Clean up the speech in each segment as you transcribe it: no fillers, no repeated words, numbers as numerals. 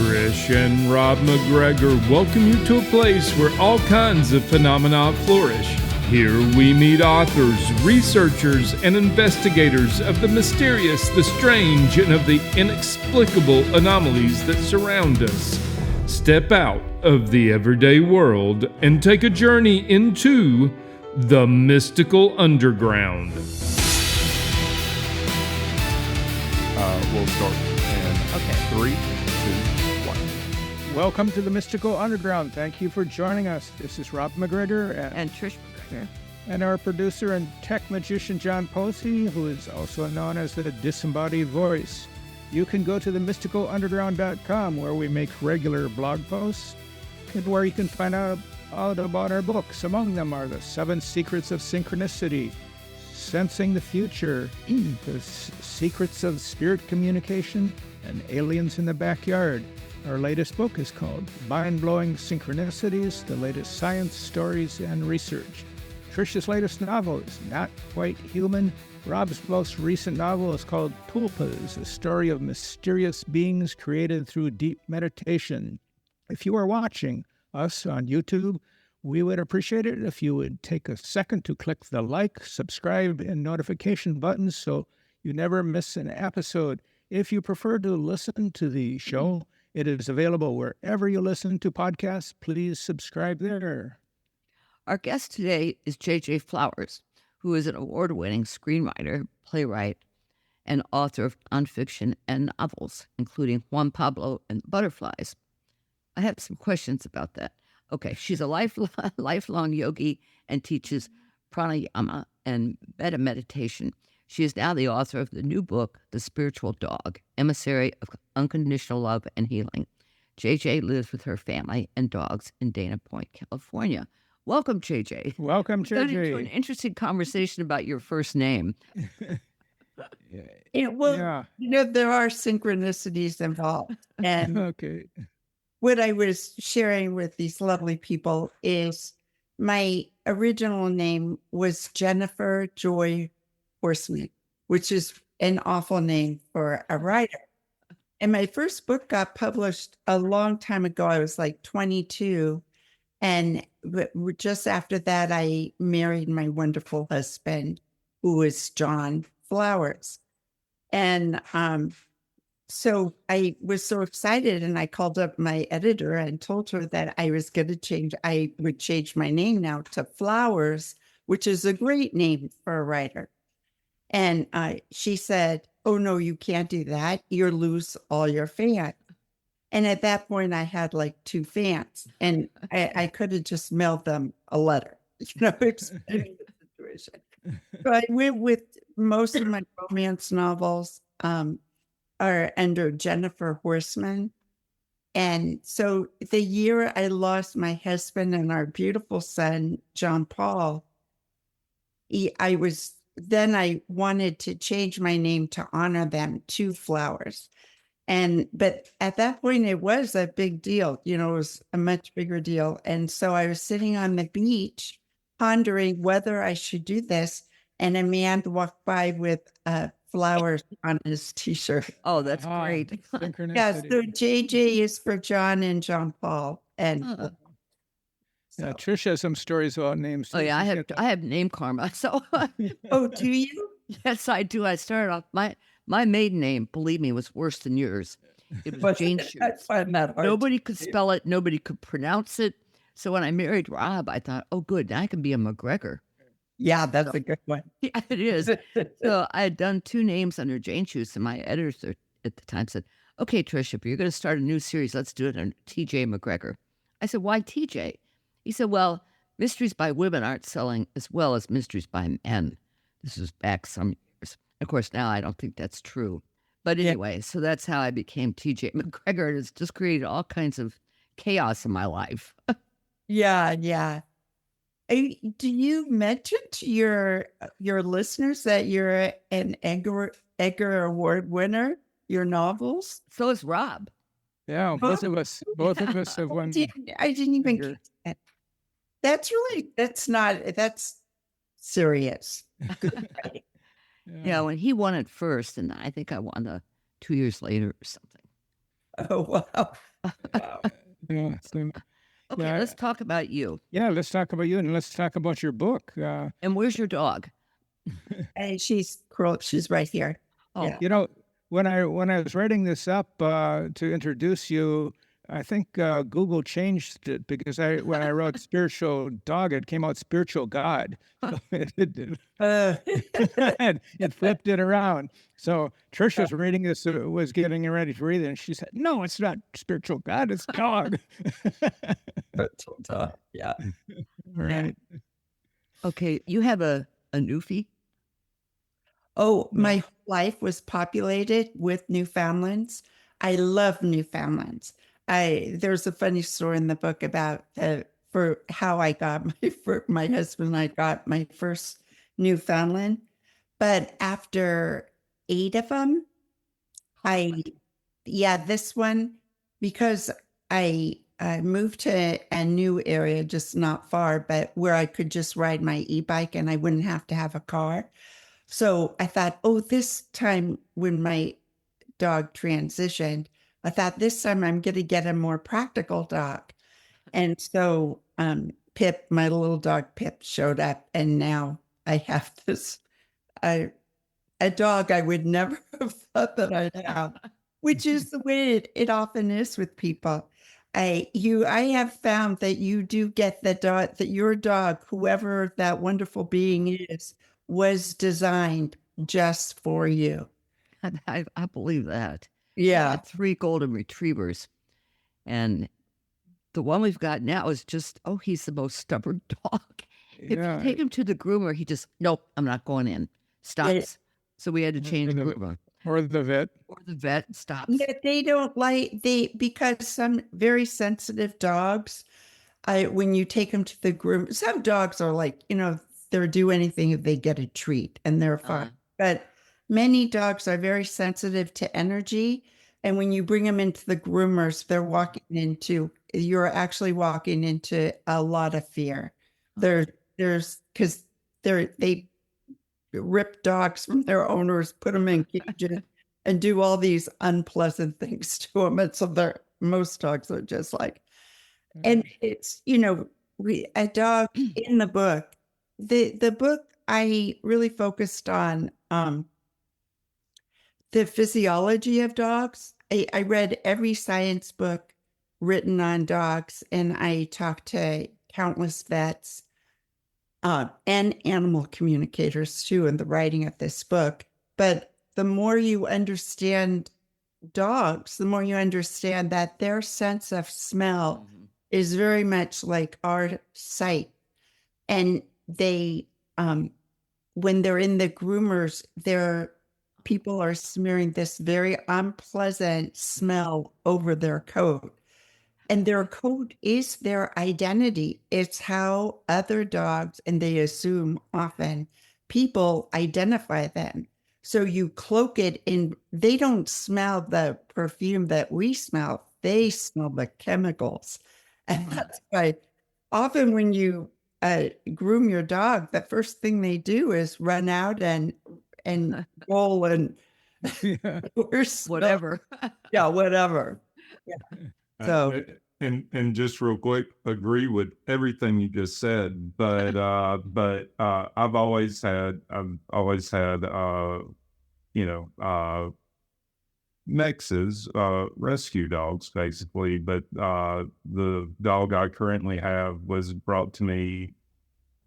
Trish and Rob MacGregor welcome you to a place where all kinds of phenomena flourish. Here we meet authors, researchers, and investigators of the mysterious, the strange, and of the inexplicable anomalies that surround us. Step out of the everyday world and take a journey into the mystical underground. We'll start in 3, 2, 1. Welcome to the Mystical Underground. Thank you for joining us. This is Rob MacGregor and Trish MacGregor. And our producer and tech magician, John Posey, who is also known as the Disembodied Voice. You can go to themysticalunderground.com, where we make regular blog posts and where you can find out about our books. Among them are The 7 Secrets of Synchronicity, Sensing the Future, The Secrets of Spirit Communication, and Aliens in the Backyard. Our latest book is called Mind-Blowing Synchronicities, the latest science, stories, and research. Trish's latest novel is Not Quite Human. Rob's most recent novel is called Tulpas, a story of mysterious beings created through deep meditation. If you are watching us on YouTube, we would appreciate it if you would take a second to click the like, subscribe, and notification buttons so you never miss an episode. If you prefer to listen to the show, it is available wherever you listen to podcasts. Please subscribe there. Our guest today is J.J. Flowers, who is an award-winning screenwriter, playwright, and author of nonfiction and novels, including Juan Pablo and Butterflies. I have some questions about that. Okay, she's a lifelong yogi and teaches pranayama and metta meditation. She is now the author of the new book, The Spiritual Dog, Emissary of Unconditional Love and Healing. JJ lives with her family and dogs in Dana Point, California. Welcome, JJ. Welcome, Got JJ. into an interesting conversation about your first name. There are synchronicities involved. And Okay. what I was sharing with these lovely people is my original name was Jennifer Joy Horseman, which is an awful name for a writer. And my first book got published a long time ago. I was like 22. And just after that, I married my wonderful husband, who is John Flowers. And so I was so excited, and I called up my editor and told her that I would change my name now to Flowers, which is a great name for a writer. And she said, "Oh, no, you can't do that. You'll lose all your fans." And at that point, I had like 2 fans, and I could have just mailed them a letter, explaining the situation. So I went with most of my romance novels are under Jennifer Horseman. And so the year I lost my husband and our beautiful son, John Paul, I wanted to change my name to honor them to Flowers. But at that point, it was a big deal. It was a much bigger deal. And so I was sitting on the beach pondering whether I should do this. And a man walked by with flowers on his T-shirt. Oh, that's great. Yeah, so JJ is for John and John Paul. And Yeah, Trish has some stories about names. Oh, yeah, I have name karma. So, oh, do you? Yes, I do. I started off my maiden name, believe me, was worse than yours. It was Jane Shoes. I find that hard. Nobody could spell it. Nobody could pronounce it. So when I married Rob, I thought, oh, good, now I can be a MacGregor. Yeah, that's a good one. Yeah, it is. So I had done 2 names under Jane Shoes, and my editor at the time said, "Okay, Trish, if you're going to start a new series, let's do it under TJ MacGregor." I said, "Why TJ?" He said, "Well, mysteries by women aren't selling as well as mysteries by men." This was back some years. Of course, now I don't think that's true. But anyway, So that's how I became TJ MacGregor. And it's just created all kinds of chaos in my life. Yeah. Do you mention to your listeners that you're an Edgar Award winner? Your novels? So is Rob. Yeah, both of us have won. I didn't even get that. That's serious. Yeah, when he won it first, and I think I won 2 years later or something. Oh, wow. Wow. Yeah, so, Okay, Yeah, let's talk about you. yeah, let's talk about you and let's talk about your book. And where's your dog? And she's curled. She's right here. Oh, Yeah. You know, when I was writing this up to introduce you, I think Google changed it because when I wrote spiritual dog, it came out spiritual God. So Uh, it flipped it around. So Trish was reading this, was getting ready to read it, and she said, "No, it's not spiritual God, it's dog." yeah. Right. okay. You have a newfie? Oh, No. my whole life was populated with Newfoundlands. I love Newfoundlands. There's a funny story in the book about for how I got my husband and I got my first Newfoundland. But after 8 of them, this one, because I moved to a new area, just not far, but where I could just ride my e-bike and I wouldn't have to have a car. So I thought, oh, this time when my dog transitioned, I thought this time I'm going to get a more practical dog. And so Pip, my little dog Pip, showed up, and now I have this a dog I would never have thought that I'd have, which is the way it often is with people. I have found that you do get the dog, that your dog, whoever that wonderful being is, was designed just for you. I believe that. I Yeah. had 3 golden retrievers, and the one we've got now is just, he's the most stubborn dog. If Yeah. you take him to the groomer, he just, nope, I'm not going in. Stops. So we had to change the- groomer. Or the vet. Or the vet stops. Yeah, they don't because some very sensitive dogs, when you take them to the groom, some dogs are like, they'll do anything if they get a treat and they're fine. But many dogs are very sensitive to energy. And when you bring them into the groomers, you're actually walking into a lot of fear. Because they rip dogs from their owners, put them in cages, and do all these unpleasant things to them. And so most dogs are just like, and it's, a dog in the book, the book, I really focused on the physiology of dogs. I read every science book written on dogs, and I talked to countless vets and animal communicators too in the writing of this book. But the more you understand dogs, the more you understand that their sense of smell is very much like our sight. And they, when they're in the groomers, people are smearing this very unpleasant smell over their coat. And their coat is their identity. It's how other dogs, and they assume often, people identify them. So you cloak it in, they don't smell the perfume that we smell. They smell the chemicals. And that's why often when you groom your dog, the first thing they do is run out and roll and Whatever. Yeah, whatever. Yeah. So, and just real quick, agree with everything you just said, but I've always had mexes, rescue dogs basically, but the dog I currently have was brought to me.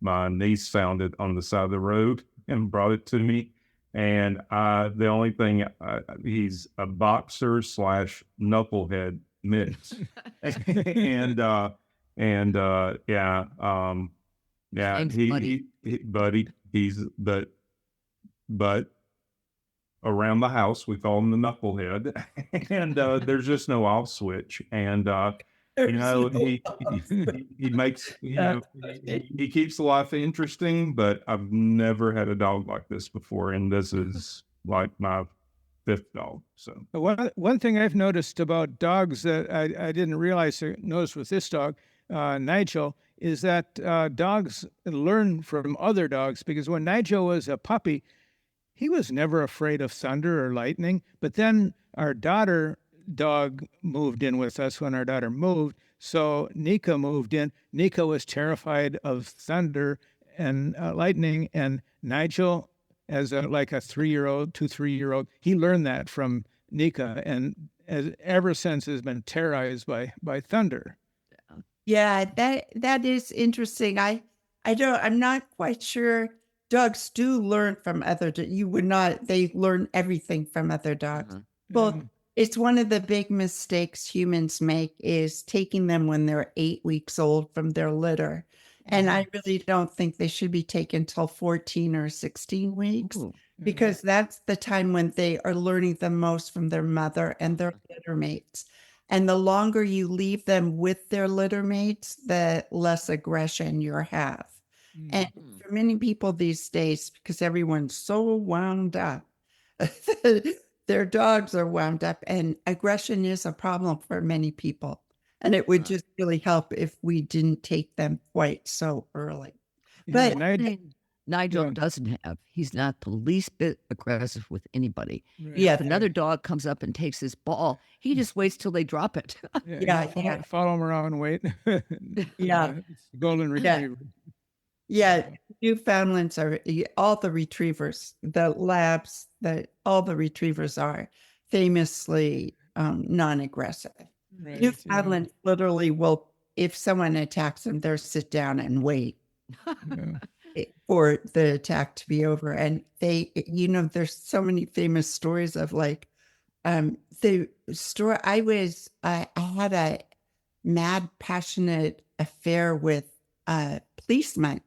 My niece found it on the side of the road and brought it to me. And the only thing, he's a boxer / knucklehead mix. and but around the house we call him the knucklehead, and there's just no off switch. And he makes, he keeps life interesting, but I've never had a dog like this before, and this is like my 5th dog. So one thing I've noticed about dogs that I didn't realize I noticed with this dog, Nigel, is that dogs learn from other dogs, because when Nigel was a puppy, he was never afraid of thunder or lightning. But then our daughter dog moved in with us when our daughter moved. So Nika moved in. Nika was terrified of thunder and lightning. And Nigel, as like a 3-year-old, 3-year-old, he learned that from Nika, and ever since has been terrorized by thunder. Yeah, that is interesting. I'm not quite sure. Dogs do learn from other. You would not. They learn everything from other dogs. Well, it's one of the big mistakes humans make is taking them when they're 8 weeks old from their litter. And I really don't think they should be taken till 14 or 16 weeks because that's the time when they are learning the most from their mother and their litter mates. And the longer you leave them with their litter mates, the less aggression you have. And for many people these days, because everyone's so wound up, their dogs are wound up, and aggression is a problem for many people. And it would just really help if we didn't take them quite so early. But Nigel doesn't have. He's not the least bit aggressive with anybody. yeah, If another dog comes up and takes his ball, he just waits till they drop it. Follow him around and wait. Yeah. It's the golden retriever. Yeah, Newfoundlands are all the retrievers, the labs, all the retrievers are famously non-aggressive. Right, Newfoundland literally will, if someone attacks them, they'll sit down and wait for the attack to be over. And they, there's so many famous stories of like the story. I had a mad, passionate affair with a policeman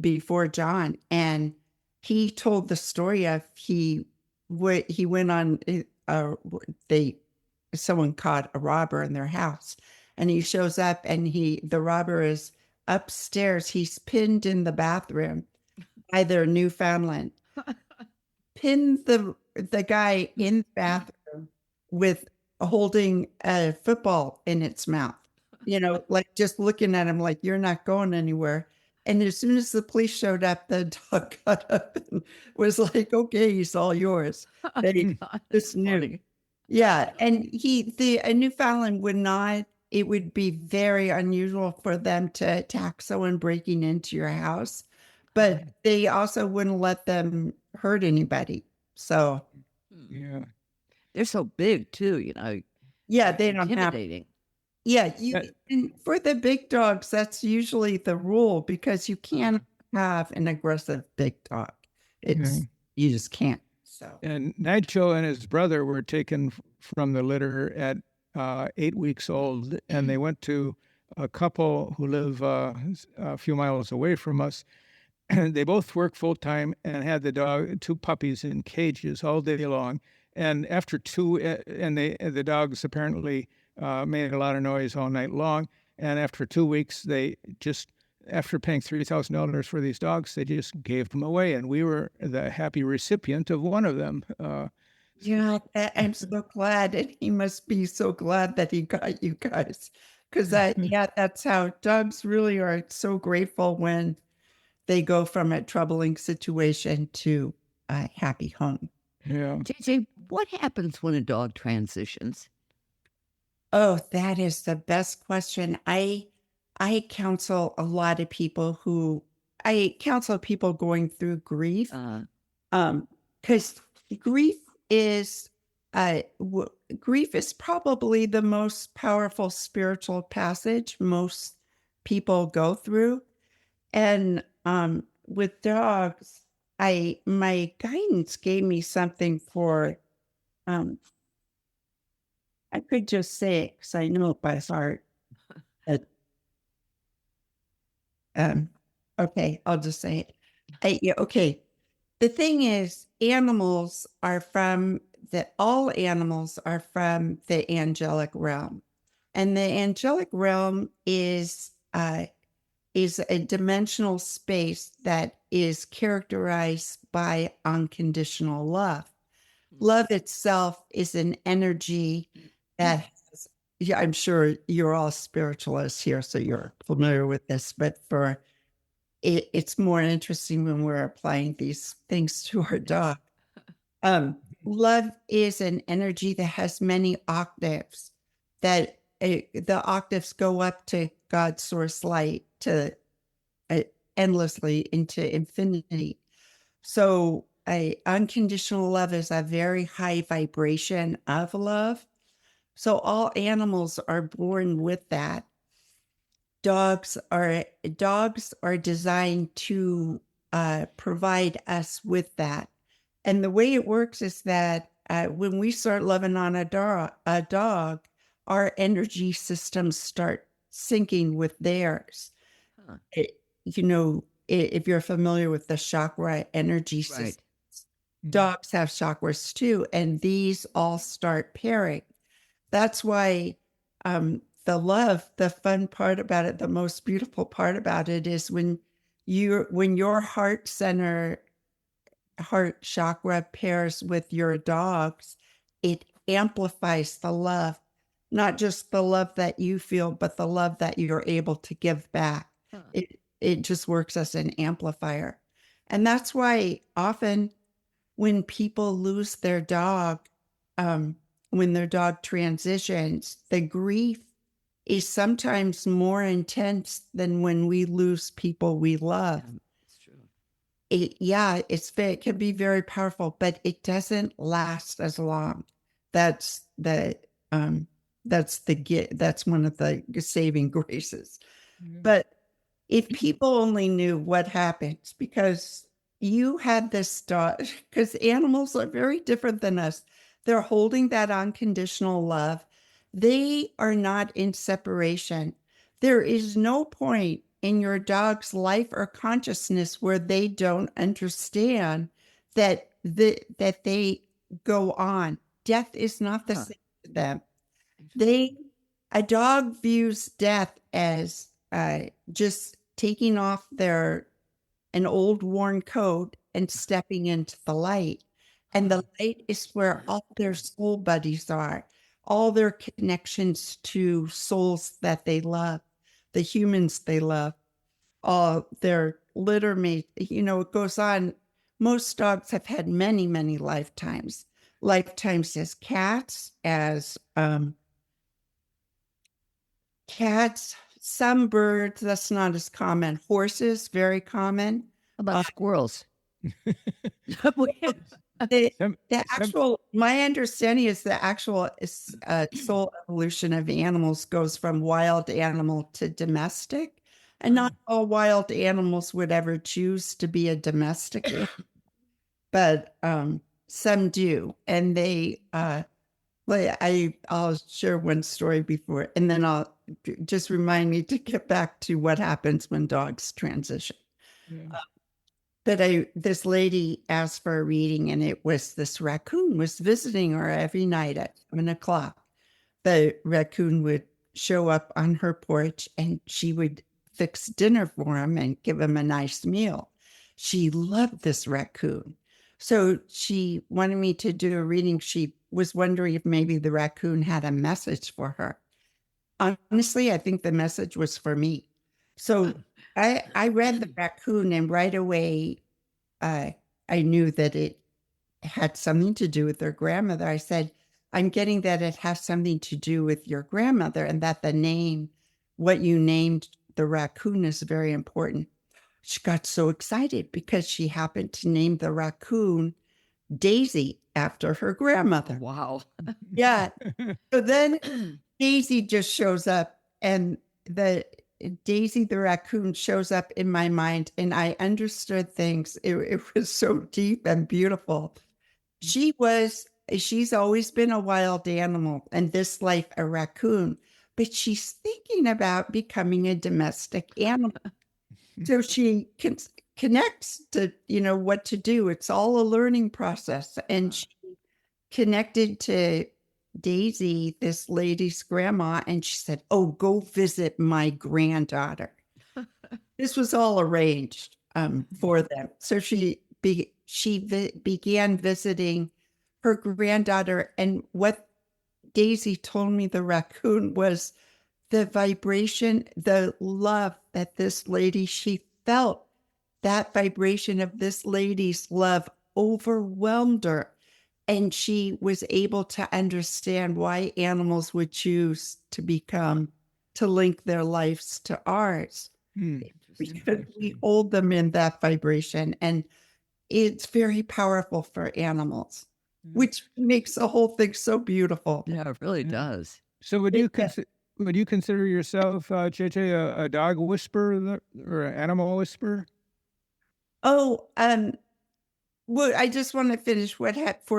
before John, and he told the story of he went on someone caught a robber in their house, and he shows up, and the robber is upstairs. He's pinned in the bathroom by their Newfoundland, pinned the guy in the bathroom with holding a football in its mouth, like just looking at him like, you're not going anywhere. And as soon as the police showed up, the dog got up and was like, okay, he's all yours. This new. Yeah. And a Newfoundland would not, it would be very unusual for them to attack someone breaking into your house, but they also wouldn't let them hurt anybody. So, yeah, they're so big too, Yeah, they don't have. Intimidating. Yeah, and for the big dogs, that's usually the rule because you can't have an aggressive big dog. You just can't. So, and Nigel and his brother were taken from the litter at 8 weeks old, and they went to a couple who live a few miles away from us. And they both work full time and had the 2 puppies in cages all day long. And after the dogs apparently made a lot of noise all night long. And after 2 weeks, after paying $3,000 for these dogs, they just gave them away. And we were the happy recipient of one of them. Yeah, I'm so glad. And he must be so glad that he got you guys. Because that's how dogs really are so grateful when they go from a troubling situation to a happy home. Yeah. JJ, What happens when a dog transitions? Oh, that is the best question. I counsel a lot of people going through grief. Because grief is probably the most powerful spiritual passage most people go through. And with dogs, my guidance gave me something for I could just say it because I know it by heart. Okay, I'll just say it. Okay. The thing is, all animals are from the angelic realm. And the angelic realm is a dimensional space that is characterized by unconditional love. Love itself is an energy that has, I'm sure you're all spiritualists here, so you're familiar with this, but it's more interesting when we're applying these things to our dog. love is an energy that has many octaves, that the octaves go up to God's source light, to endlessly into infinity. So unconditional love is a very high vibration of love. So all animals are born with that. Dogs are designed to provide us with that. And the way it works is that when we start loving on a dog, our energy systems start syncing with theirs. Huh. If you're familiar with the chakra energy system, dogs have chakras too, and these all start pairing. That's why the fun part about it, the most beautiful part about it is when your heart chakra pairs with your dog's, it amplifies the love, not just the love that you feel, but the love that you're able to give back. Huh. It just works as an amplifier. And that's why often when people lose their dog, when their dog transitions, the grief is sometimes more intense than when we lose people we love. Yeah, it's true. It can be very powerful, but it doesn't last as long. That's one of the saving graces. Yeah. But if people only knew what happens, because you had this dog, because animals are very different than us. They're holding that unconditional love. They are not in separation. There is no point in your dog's life or consciousness where they don't understand that they go on. Death is not the same to them. A dog views death as just taking off an old worn coat and stepping into the light. And the light is where all their soul buddies are, all their connections to souls that they love, the humans they love, all their litter mates. It goes on. Most dogs have had many, many lifetimes. Lifetimes as cats, some birds, that's not as common. Horses, very common. How about squirrels? My understanding is the actual soul evolution of animals goes from wild animal to domestic, and not all wild animals would ever choose to be a domestic, but some do, and I'll share one story before, and then I'll just remind me to get back to what happens when dogs transition. Yeah. This lady asked for a reading, and it was this raccoon was visiting her every night at 7:00. The raccoon would show up on her porch, and she would fix dinner for him and give him a nice meal. She loved this raccoon. So she wanted me to do a reading. She was wondering if maybe the raccoon had a message for her. Honestly, I think the message was for me. So I read the raccoon, and right away, I knew that it had something to do with their grandmother. I said, I'm getting that it has something to do with your grandmother, and that what you named the raccoon is very important. She got so excited because she happened to name the raccoon Daisy after her grandmother. Wow. Yeah. So then Daisy just shows up, and Daisy the raccoon shows up in my mind, and I understood things. It was so deep and beautiful. She's always been a wild animal, and this life a raccoon, but she's thinking about becoming a domestic animal. So she connects to, what to do. It's all a learning process. And she connected to Daisy, this lady's grandma, and she said, oh, go visit my granddaughter. This was all arranged for them. So she began visiting her granddaughter. And what Daisy told me, the raccoon, was the vibration, the love that she felt, that vibration of this lady's love overwhelmed her. And she was able to understand why animals would choose to link their lives to ours. Because we hold them in that vibration. And it's very powerful for animals, which makes the whole thing so beautiful. Yeah, it really does. So would you consider yourself, JJ, a dog whisperer or an animal whisperer? Oh, well, I just want to finish for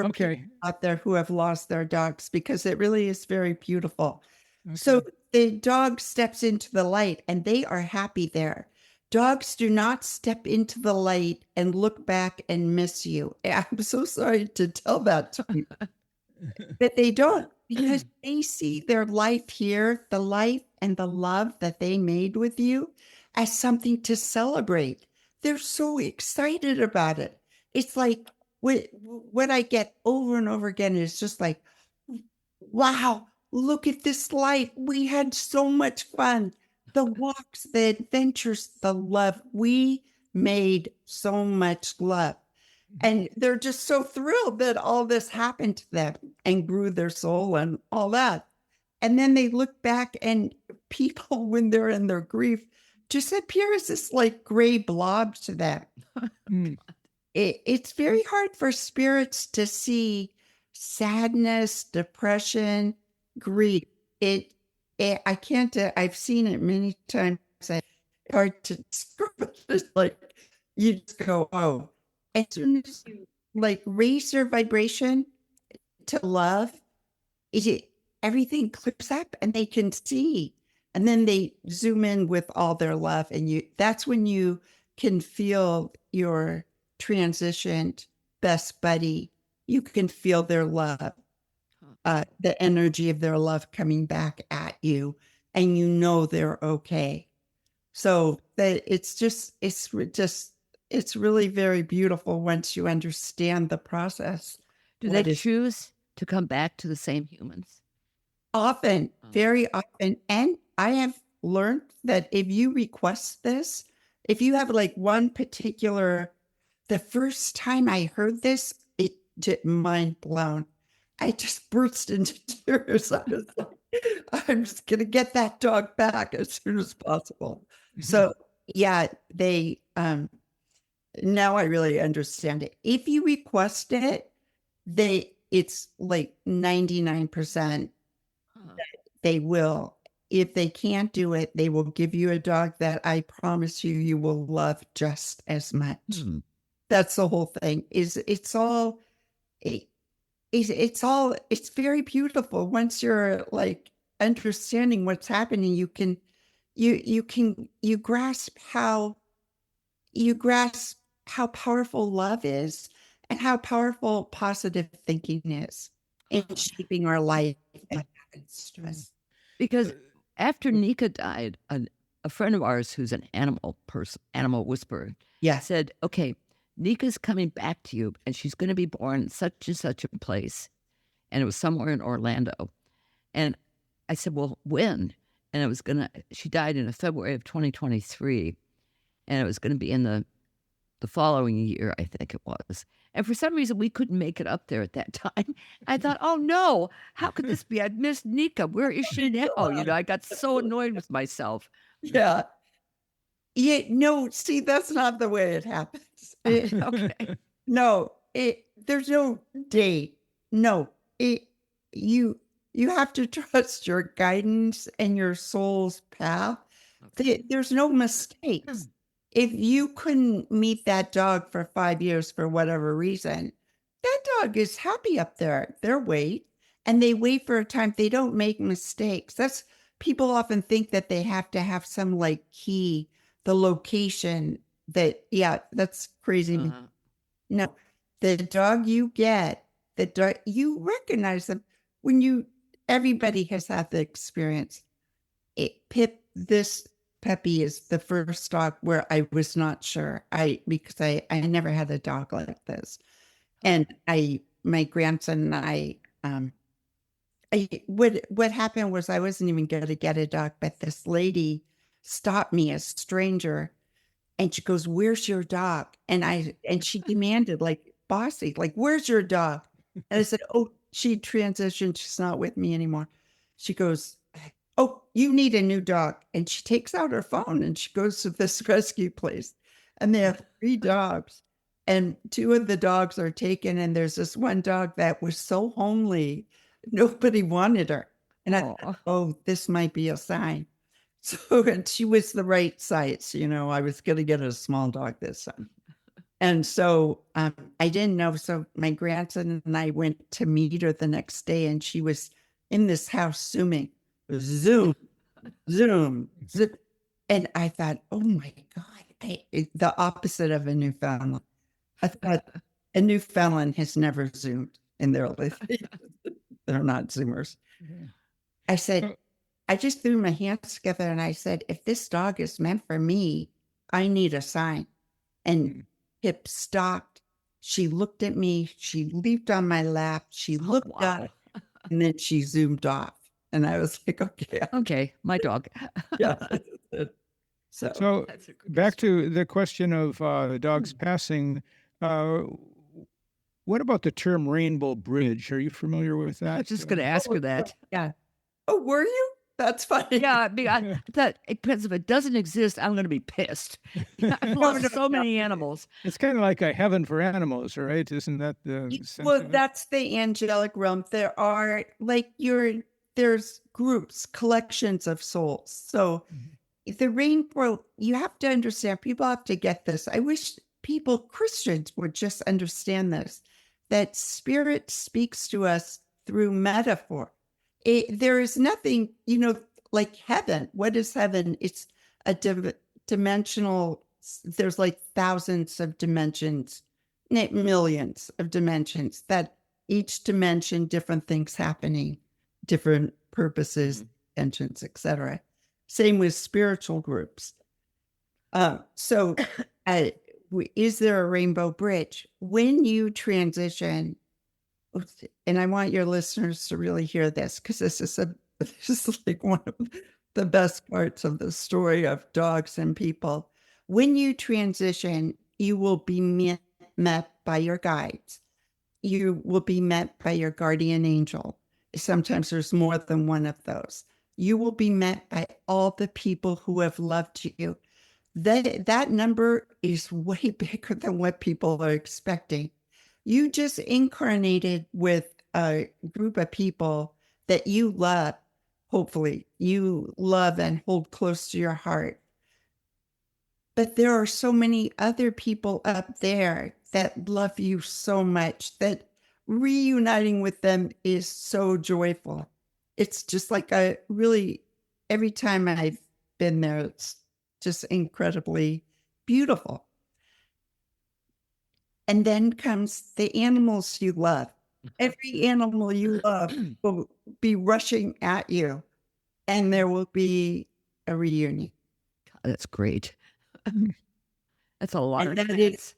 Okay. people out there who have lost their dogs, because it really is very beautiful. Okay. So the dog steps into the light and they are happy there. Dogs do not step into the light and look back and miss you. I'm so sorry to tell that to you, but they don't, because they see their life here, the life and the love that they made with you, as something to celebrate. They're so excited about it. It's like what I get over and over again is just like, wow, look at this life. We had so much fun. The walks, the adventures, the love. We made so much love. And they're just so thrilled that all this happened to them and grew their soul and all that. And then they look back, and people, when they're in their grief, just appear as this like gray blob to them. It's very hard for spirits to see sadness, depression, grief. I can't, I've seen it many times. It's hard to describe it. It's like, you just go, oh. As soon as you like raise your vibration to love, everything clicks up and they can see. And then they zoom in with all their love. And that's when you can feel your transitioned best buddy. You can feel their love, the energy of their love coming back at you, and you know they're okay. So that it's really very beautiful once you understand the process. Do they choose to come back to the same humans? Often, very often. And I have learned that if you request this, if you have like one particular, the first time I heard this, it just mind blown. I just burst into tears. I was like, I'm just going to get that dog back as soon as possible. So yeah, now I really understand it. If you request it, it's like 99% they will. If they can't do it, they will give you a dog that I promise you will love just as much. That's the whole thing. It's very beautiful. Once you're like understanding what's happening, you grasp how powerful love is and how powerful positive thinking is in shaping our life. Stress. Because after Nika died, a friend of ours who's an animal whisperer, said, okay, Nika's coming back to you and she's going to be born in such and such a place. And it was somewhere in Orlando. And I said, well, when? And she died in February of 2023. And it was going to be in the following year, I think it was. And for some reason, we couldn't make it up there at that time. I thought, oh no, how could this be? I'd missed Nika. Where is she now? I got so annoyed with myself. Yeah. Yeah, no, see, that's not the way it happens. Okay. No, there's no date. No, you have to trust your guidance and your soul's path. Okay. There's no mistakes. If you couldn't meet that dog for 5 years for whatever reason, that dog is happy up there. They're wait, and they wait for a time. They don't make mistakes. People often think that they have to have some like key, the location that's crazy. No, the dog you get, you recognize them everybody has had the experience. This Peppy is the first dog where I was not sure. Because I never had a dog like this. And my grandson and what happened was I wasn't even going to get a dog, but this lady stopped me, a stranger, and she goes, "Where's your dog?" And she demanded, like bossy, like, "Where's your dog?" And I said, oh, she transitioned. She's not with me anymore. She goes, oh, you need a new dog. And she takes out her phone and she goes to this rescue place. And they have 3 dogs. And 2 of the dogs are taken. And there's this one dog that was so homely, nobody wanted her. And I thought, oh, this might be a sign. So, and she was the right size. I was going to get a small dog this time. And so I didn't know. So my grandson and I went to meet her the next day, and she was in this house zooming, zoom, zoom, zoom. And I thought, oh my God, the opposite of a Newfoundland. I thought a Newfoundland has never zoomed in their life. They're not zoomers. I said, I just threw my hands together and I said, if this dog is meant for me, I need a sign. And Pip stopped. She looked at me. She leaped on my lap. She looked up, and then she zoomed off. And I was like, okay, my dog. Yeah. So back to the question of the dog's passing. What about the term rainbow bridge? Are you familiar with that? I was just going to ask her that. Yeah. Oh, were you? That's funny. Yeah, I mean, I thought, because if it doesn't exist, I'm going to be pissed. I've lost so many animals. It's kind of like a heaven for animals, right? Isn't that the sense Well, of it? that's the angelic realm. There are there's groups, collections of souls. So the rainbow, you have to understand, people have to get this. I wish Christians would just understand this, that spirit speaks to us through metaphor. There is nothing, like heaven. What is heaven? It's a dimensional, there's like thousands of dimensions, millions of dimensions, that each dimension, different things happening, different purposes, intentions, etc. Same with spiritual groups. So is there a rainbow bridge? When you transition, and I want your listeners to really hear this, because this is like one of the best parts of the story of dogs and people. When you transition, you will be met by your guides. You will be met by your guardian angel. Sometimes there's more than one of those. You will be met by all the people who have loved you. That number is way bigger than what people are expecting. You just incarnated with a group of people that you love, hopefully you love and hold close to your heart. But there are so many other people up there that love you so much that reuniting with them is so joyful. It's just like every time I've been there, it's just incredibly beautiful. And then comes the animals you love. Every animal you love will be rushing at you, and there will be a reunion. God, that's great. That's a lot And of that cats.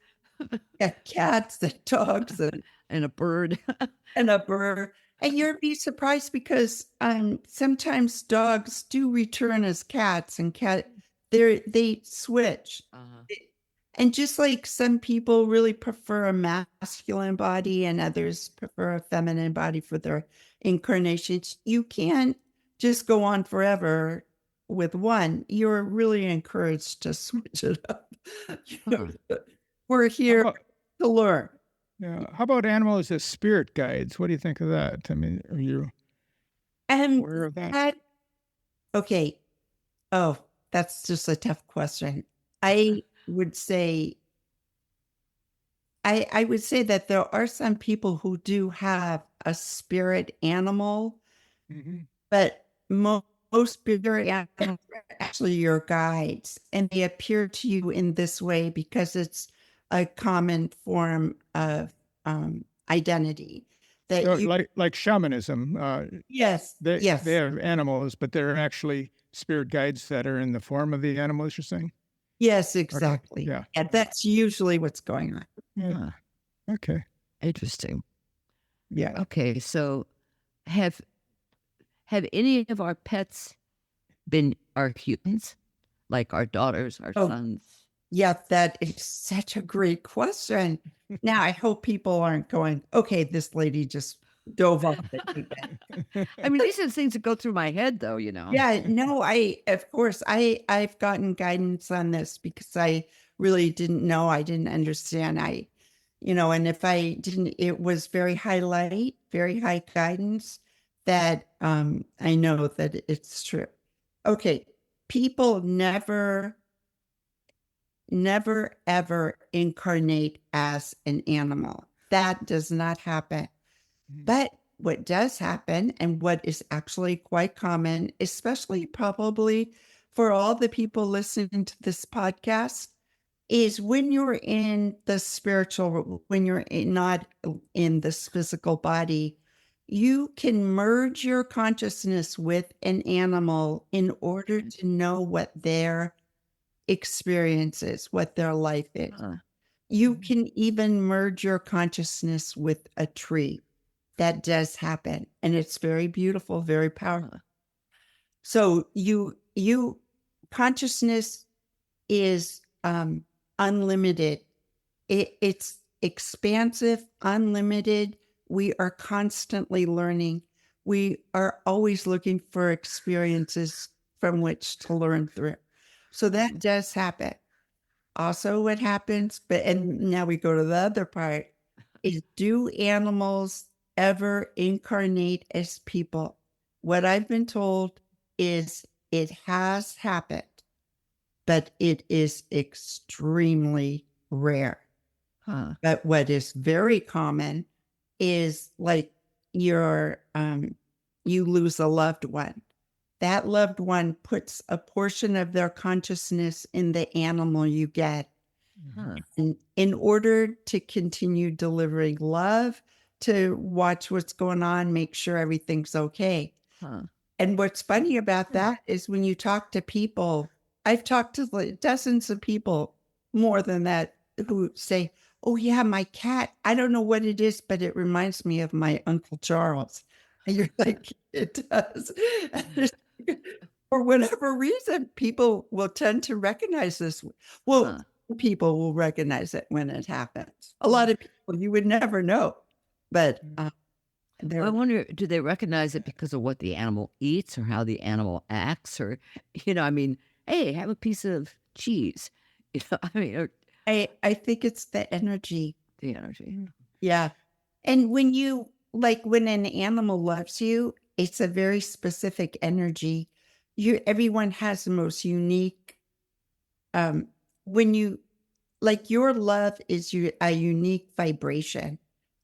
Cats and dogs And a bird. and a bird. And you'll be surprised because sometimes dogs do return as cats, and they switch. And just like some people really prefer a masculine body and others prefer a feminine body for their incarnations, you can't just go on forever with one. You're really encouraged to switch it up. We're here to learn. Yeah. How about animals as spirit guides? What do you think of that? I mean, are you aware of that? Okay. Oh, that's just a tough question. I would say that there are some people who do have a spirit animal, but most spirit animals are actually your guides, and they appear to you in this way because it's a common form of identity. That So, like shamanism. Yes, they yes. are animals, but they're actually spirit guides that are in the form of the animals, you're saying? Yes, exactly. Okay. Yeah. And that's usually what's going on. Yeah. Okay. Interesting. Yeah. Okay, so have any of our pets been our humans, like our daughters, our sons? Yeah, that is such a great question. Now, I hope people aren't going, okay, this lady just dove off the deep end. I mean, these are the things that go through my head, though, Yeah, no, of course, I've gotten guidance on this because I really didn't know. I didn't understand. And if I didn't, it was very high light, very high guidance that I know that it's true. Okay, people never ever incarnate as an animal. That does not happen. But what does happen, and what is actually quite common, especially probably for all the people listening to this podcast, is when you're in the spiritual, when you're not in this physical body, you can merge your consciousness with an animal in order to know what their experience is, what their life is. You can even merge your consciousness with a tree. That does happen. And it's very beautiful, very powerful. So consciousness is unlimited. It's expansive, unlimited. We are constantly learning. We are always looking for experiences from which to learn through. So that does happen. Also, what happens, and now we go to the other part, is do animals ever incarnate as people? What I've been told is it has happened, but it is extremely rare. But what is very common is like you lose a loved one. That loved one puts a portion of their consciousness in the animal you get. And in order to continue delivering love, to watch what's going on, make sure everything's okay. And what's funny about that is when you talk to people, I've talked to dozens of people, more than that, who say, oh yeah, my cat, I don't know what it is, but it reminds me of my Uncle Charles. And you're like, it does. For whatever reason, people will tend to recognize this. Well, people will recognize it when it happens. A lot of people you would never know, but I wonder, do they recognize it because of what the animal eats or how the animal acts, or I mean, hey, have a piece of cheese. I think it's the energy. The energy. Yeah. And when when an animal loves you, it's a very specific energy. Everyone has the most unique, when you, your love is a unique vibration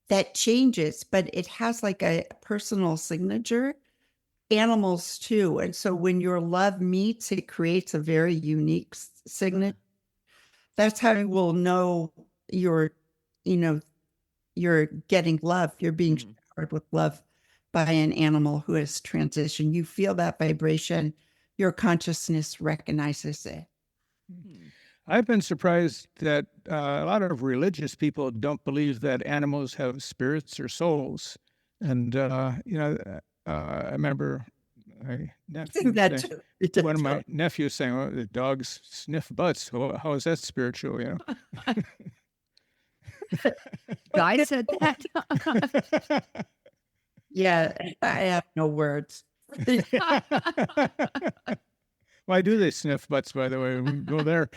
that changes, but it has like a personal signature. Animals too. And so when your love meets, it creates a very unique signature. That's how you will know you're getting love. You're being showered with love by an animal who has transitioned. You feel that vibration. Your consciousness recognizes it. I've been surprised that a lot of religious people don't believe that animals have spirits or souls. And, I remember one of my nephews saying, well, the dogs sniff butts. How is that spiritual, Guy said that. Yeah, I have no words. Why do they sniff butts, by the way? We can go there.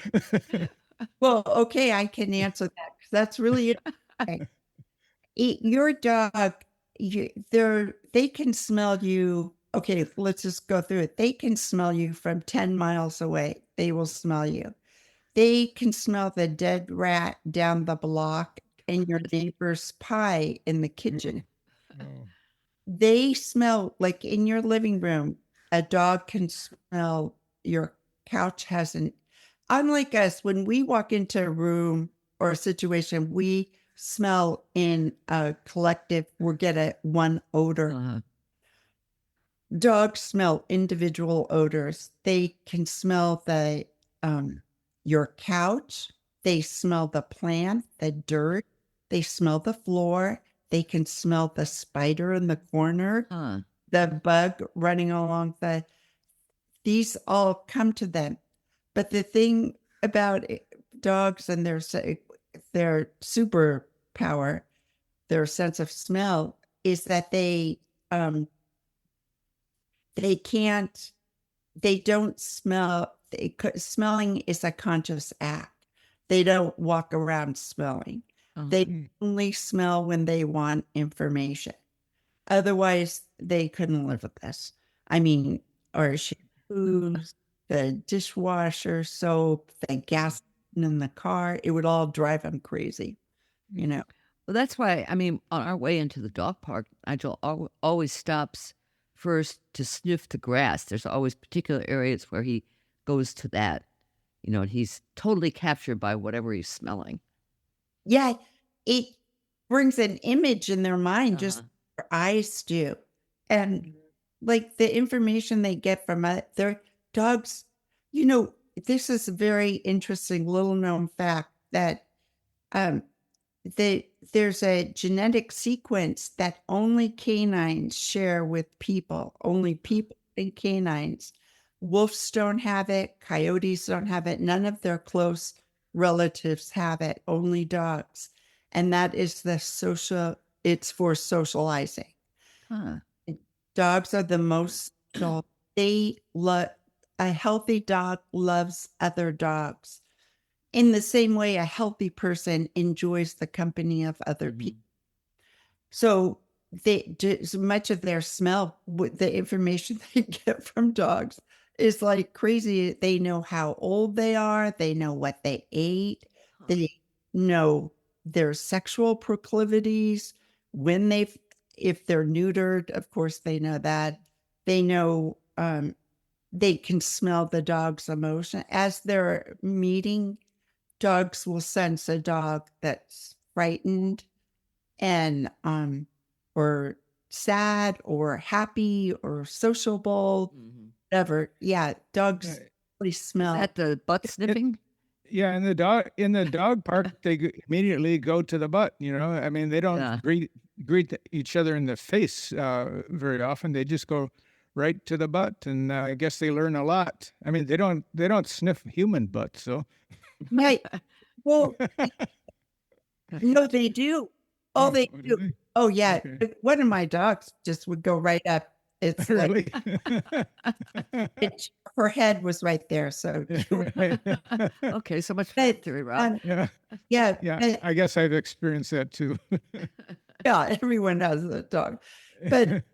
Well, okay, I can answer that. That's really interesting. Your dog, they can smell you. Okay, let's just go through it. They can smell you from 10 miles away. They will smell you. They can smell the dead rat down the block and your neighbor's pie in the kitchen. Oh. They smell, like in your living room, a dog can smell your couch hasn't. Unlike us, when we walk into a room or a situation, we smell in a collective, we get one odor. Dogs smell individual odors. They can smell your couch. They smell the plant, the dirt. They smell the floor. They can smell the spider in the corner, the bug running along these all come to them. But the thing about it, dogs and their superpower, their sense of smell, is that they don't smell. Smelling is a conscious act. They don't walk around smelling. They only smell when they want information. Otherwise, they couldn't live with this. I mean, or shampoos, the dishwasher, soap, the gas in the car, it would all drive them crazy, you know. Well, that's why, I mean, on our way into the dog park, Nigel always stops first to sniff the grass. There's always particular areas where he goes to that, you know, and he's totally captured by whatever he's smelling. Yeah, it brings an image in their mind, just like their eyes do. And like the information they get from their dogs, you know, this is a very interesting little known fact that there's a genetic sequence that only canines share with people, only people and canines. Wolves don't have it, coyotes don't have it, none of their close relatives have it, only dogs. And that is it's for socializing. Dogs are the most social. A healthy dog loves other dogs in the same way a healthy person enjoys the company of other people. So much of their smell, the information they get from dogs is like crazy. They know how old they are. They know what they ate. They know their sexual proclivities, if they're neutered, of course, they know that. They know, they can smell the dog's emotion. As they're meeting, dogs will sense a dog that's frightened and, or sad or happy or sociable, whatever. Yeah, dogs really smell. At the butt sniffing? Yeah, in the dog park, they immediately go to the butt. You know, I mean, they don't greet each other in the face very often. They just go right to the butt, and I guess they learn a lot. I mean, they don't sniff human butts, so. Right. Well, no, they do. Oh, they do. Really? Oh, yeah. Okay. One of my dogs just would go right up. It's Really? her head was right there. So Okay, so much factory, Rob. yeah. I guess I've experienced that too. Yeah, everyone has a dog. But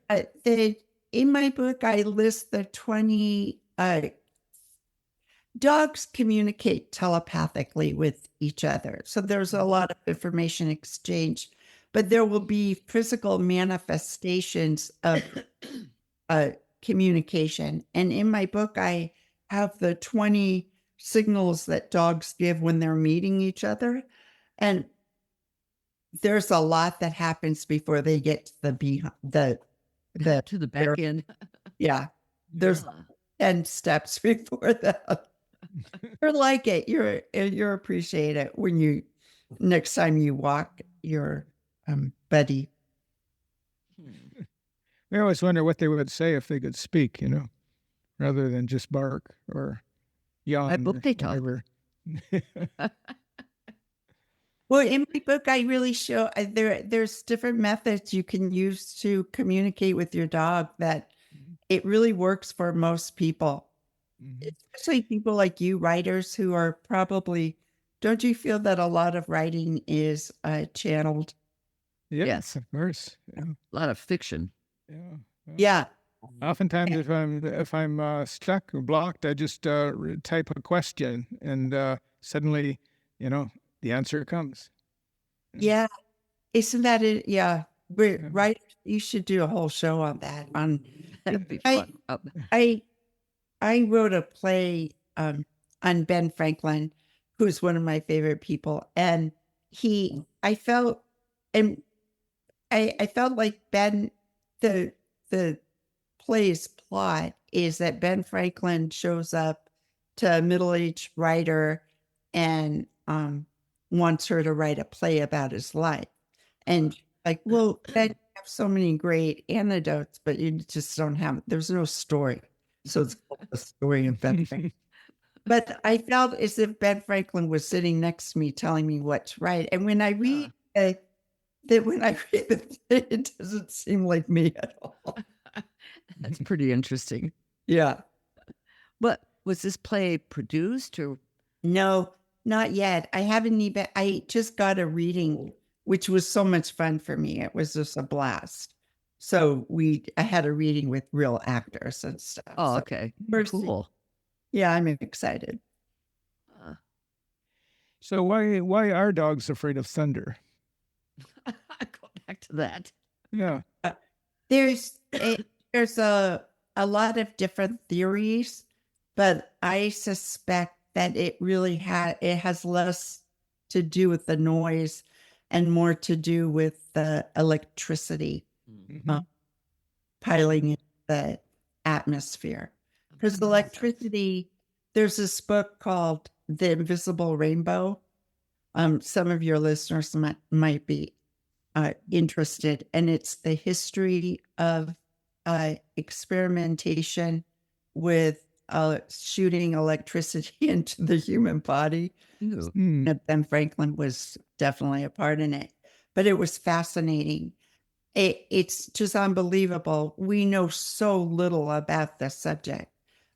in my book, I list the 20 dogs communicate telepathically with each other. So there's a lot of information exchange, but there will be physical manifestations of communication. And in my book, I have the 20 signals that dogs give when they're meeting each other. And there's a lot that happens before they get to the to the back end. Yeah. There's 10 steps before that. You're like it. You're appreciate it when next time you walk your buddy. We always wonder what they would say if they could speak, you know, rather than just bark or yawn. My book, they talk. Well, in my book, I really show there's different methods you can use to communicate with your dog that it really works for most people, especially people like you, writers who are probably, don't you feel that a lot of writing is channeled? Yes, of course. Yeah. A lot of fiction. Yeah. Oftentimes, if I'm stuck or blocked, I just type a question, and suddenly, you know, the answer comes. Yeah, isn't that it? Yeah, right. You should do a whole show on that. That'd be fun. I wrote a play on Ben Franklin, who's one of my favorite people, and I felt like Ben, the play's plot is that Ben Franklin shows up to a middle-aged writer and wants her to write a play about his life. And like, well, Ben, you have so many great anecdotes, but you just don't have, there's no story. So it's called The Story of Ben Franklin. But I felt as if Ben Franklin was sitting next to me telling me what to write. And when I read when I read it, it doesn't seem like me at all. That's pretty interesting. Yeah. But was this play produced or? No, not yet. I just got a reading, which was so much fun for me. It was just a blast. So I had a reading with real actors and stuff. Oh, So okay. first- Cool. Yeah, I'm excited. So why are dogs afraid of thunder? Go back to that. Yeah. There's a lot of different theories, but I suspect that it really has less to do with the noise and more to do with the electricity Mhm. piling in the atmosphere. Because electricity, there's this book called The Invisible Rainbow. Some of your listeners might be interested, and it's the history of experimentation with shooting electricity into the human body. Ew. Ben Franklin was definitely a part in it, but it was fascinating. It's just unbelievable. We know so little about the subject,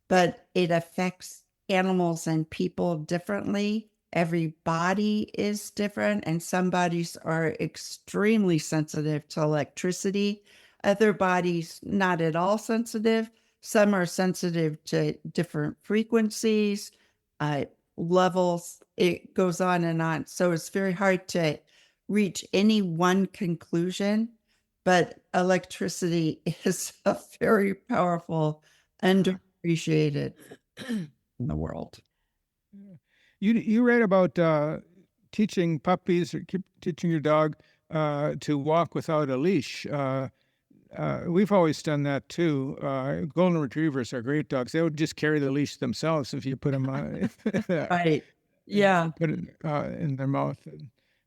but it affects animals and people differently. Every body is different, and some bodies are extremely sensitive to electricity. Other bodies, not at all sensitive. Some are sensitive to different frequencies, levels. It goes on and on. So it's very hard to reach any one conclusion, but electricity is a very powerful, underappreciated in the world. You read about teaching puppies or teaching your dog to walk without a leash. We've always done that too. Golden retrievers are great dogs. They would just carry the leash themselves if you put them on. Right. Yeah. Put it in their mouth.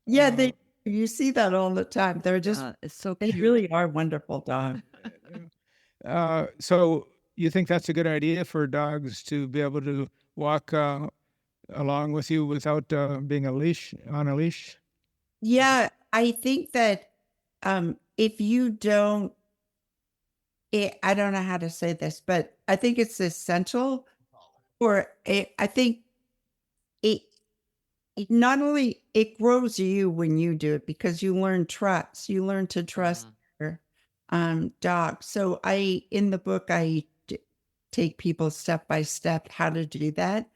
Yeah, you see that all the time. They're just It's so they cute. really are wonderful dogs. So you think that's a good idea for dogs to be able to walk along with you without being on a leash? Yeah, I think that if you don't, I don't know how to say this, but I think it's essential I think it not only it grows you when you do it because you learn trust, you learn to trust your dog. So in the book, I take people step by step how to do that.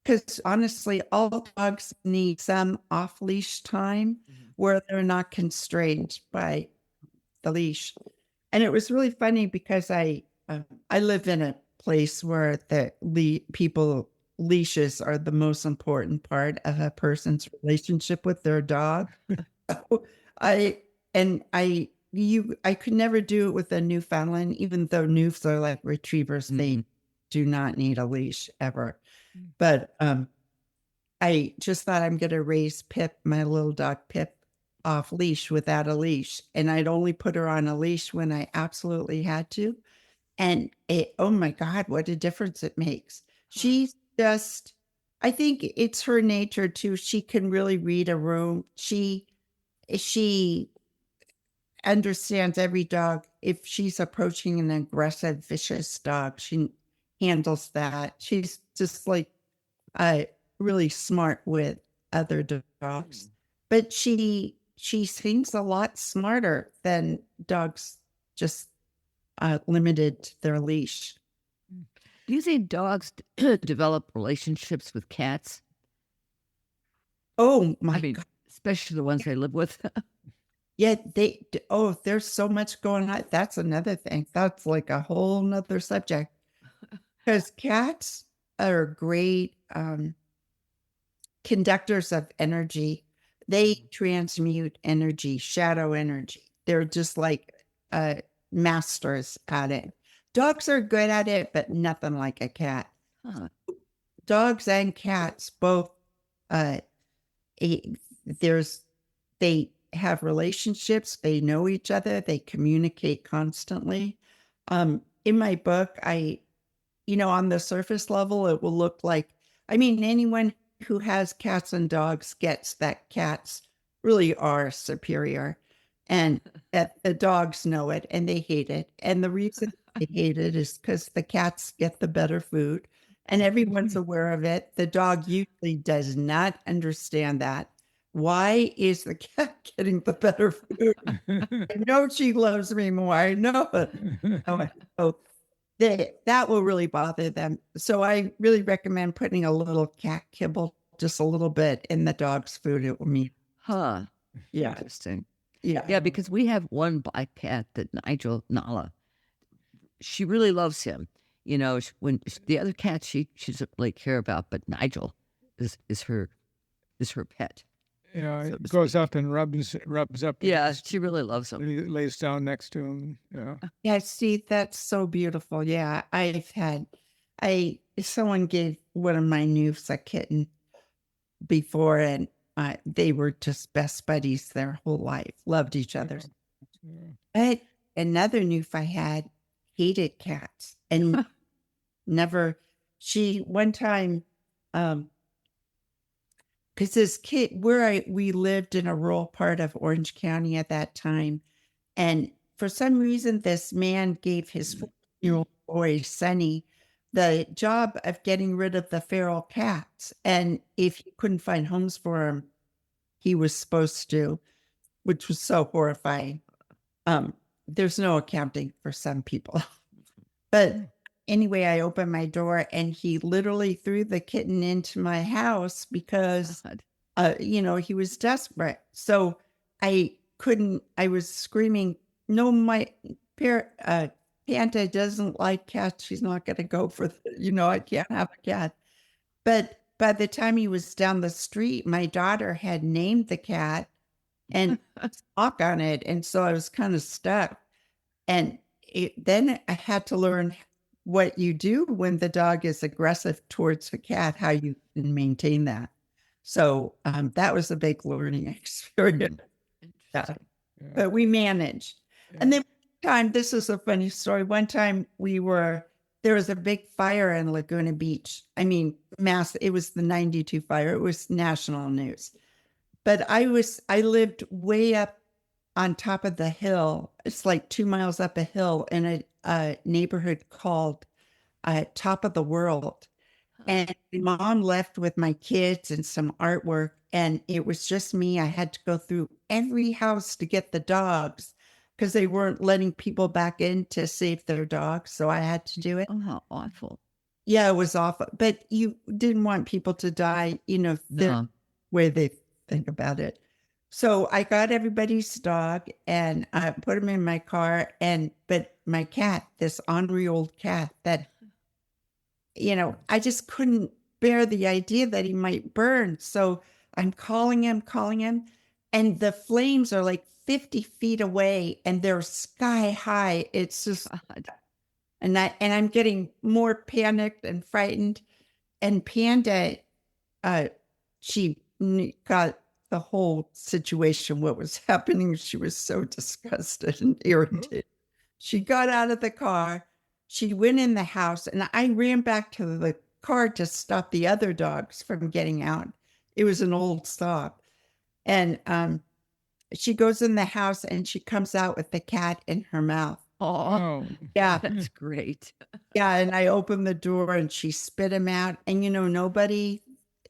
Because honestly, all dogs need some off leash time where they're not constrained by the leash. And it was really funny because I live in a place where the leashes are the most important part of a person's relationship with their dog. So I could never do it with a Newfoundland, even though Newfs are like retrievers. They do not need a leash ever. But I just thought I'm going to raise Pip, my little dog Pip, off leash without a leash. And I'd only put her on a leash when I absolutely had to. And oh my God, what a difference it makes. She's just, I think it's her nature too. She can really read a room. She understands every dog. If she's approaching an aggressive, vicious dog, she handles that. She's just like really smart with other dogs. But she seems a lot smarter than dogs just limited to their leash. Do you think dogs develop relationships with cats? Oh my God. Especially the ones I live with. Yeah, there's so much going on. That's another thing. That's like a whole nother subject. Because cats are great conductors of energy. They transmute energy, shadow energy. They're just like masters at it. Dogs are good at it, but nothing like a cat. Dogs and cats both, they have relationships. They know each other. They communicate constantly. In my book, on the surface level, it will look like I mean, anyone who has cats and dogs gets that cats really are superior, and that the dogs know it and they hate it. And the reason they hate it is because the cats get the better food and everyone's aware of it. The dog usually does not understand that. Why is the cat getting the better food? I know she loves me more. I know it. Oh, that will really bother them. So I really recommend putting a little cat kibble, just a little bit, in the dog's food. It will mean, Huh. yeah, Interesting. yeah. Yeah, because we have one black cat that Nala, she really loves him. You know, the other cat she doesn't really care about, but Nigel is her pet. Yeah, So it to goes speak. up and rubs up. Yeah, against she really loves him. lays down next to him. Yeah. Yeah, see, that's so beautiful. Yeah, someone gave one of my newts a kitten before, and they were just best buddies their whole life, loved each other. Yeah. But another newf I had hated cats and never, one time, because this kid, we lived in a rural part of Orange County at that time, and for some reason, this man gave his 14-year-old boy, Sonny, the job of getting rid of the feral cats. And if he couldn't find homes for them, he was supposed to, which was so horrifying. There's no accounting for some people. But anyway, I opened my door and he literally threw the kitten into my house because, God. he was desperate. So I was screaming, no, my Panta doesn't like cats. She's not going to go for, I can't have a cat. But by the time he was down the street, my daughter had named the cat and talk on it. And so I was kind of stuck. And then I had to learn what you do when the dog is aggressive towards the cat, how you can maintain that. So that was a big learning experience. Yeah. Interesting. Yeah. But we managed. And then this is a funny story. One time there was a big fire in Laguna Beach. I mean, it was the 92 fire. It was national news. But I lived way up on top of the hill. It's like 2 miles up a hill in a neighborhood called Top of the World. And my mom left with my kids and some artwork, and it was just me. I had to go through every house to get the dogs because they weren't letting people back in to save their dogs. So I had to do it. Oh, how awful. Yeah, it was awful. But you didn't want people to die, the No. way they think about it. So I got everybody's dog and I put him in my car. But my cat, this ornery old cat that, I just couldn't bear the idea that he might burn. So I'm calling him, and the flames are like 50 feet away and they're sky high. It's just, God. and I'm getting more panicked and frightened. And Panda, she got the whole situation, what was happening. She was so disgusted and irritated. She got out of the car. She went in the house and I ran back to the car to stop the other dogs from getting out. It was an old stop. And she goes in the house and she comes out with the cat in her mouth. Oh, Yeah. that's great. Yeah. And I opened the door and she spit him out. And,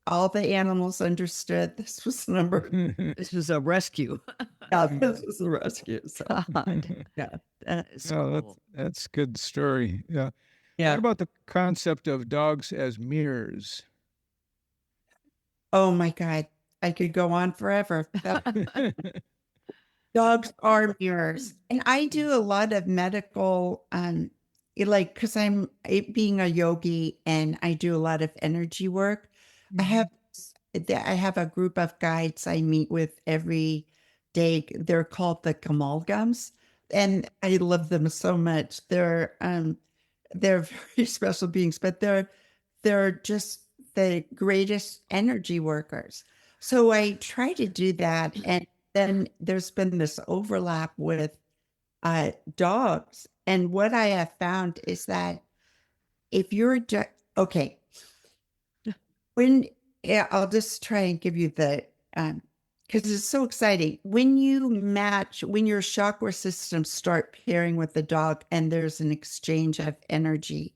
all the animals understood this was This was a rescue. Yeah, this was a rescue. So, God. yeah. That is Oh, cool. that's a good story. Yeah. Yeah. What about the concept of dogs as mirrors? Oh my God. I could go on forever. Dogs are mirrors. And I do a lot of medical, because I'm being a yogi and I do a lot of energy work. I have a group of guides I meet with every day. They're called the Kamalgams, and I love them so much. They're very special beings, but they're just the greatest energy workers. So I try to do that, and then there's been this overlap with dogs. And what I have found is that if you're okay, I'll just try and give you the, because it's so exciting. When your chakra systems start pairing with the dog and there's an exchange of energy,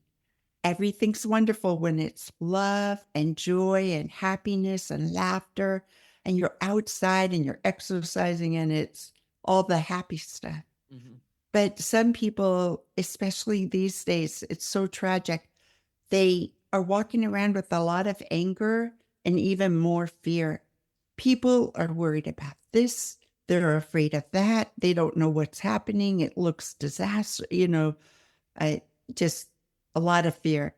everything's wonderful when it's love and joy and happiness and laughter, and you're outside and you're exercising and it's all the happy stuff. Mm-hmm. But some people, especially these days, it's so tragic. They are walking around with a lot of anger and even more fear. People are worried about this. They're afraid of that. They don't know what's happening. It looks disaster, just a lot of fear.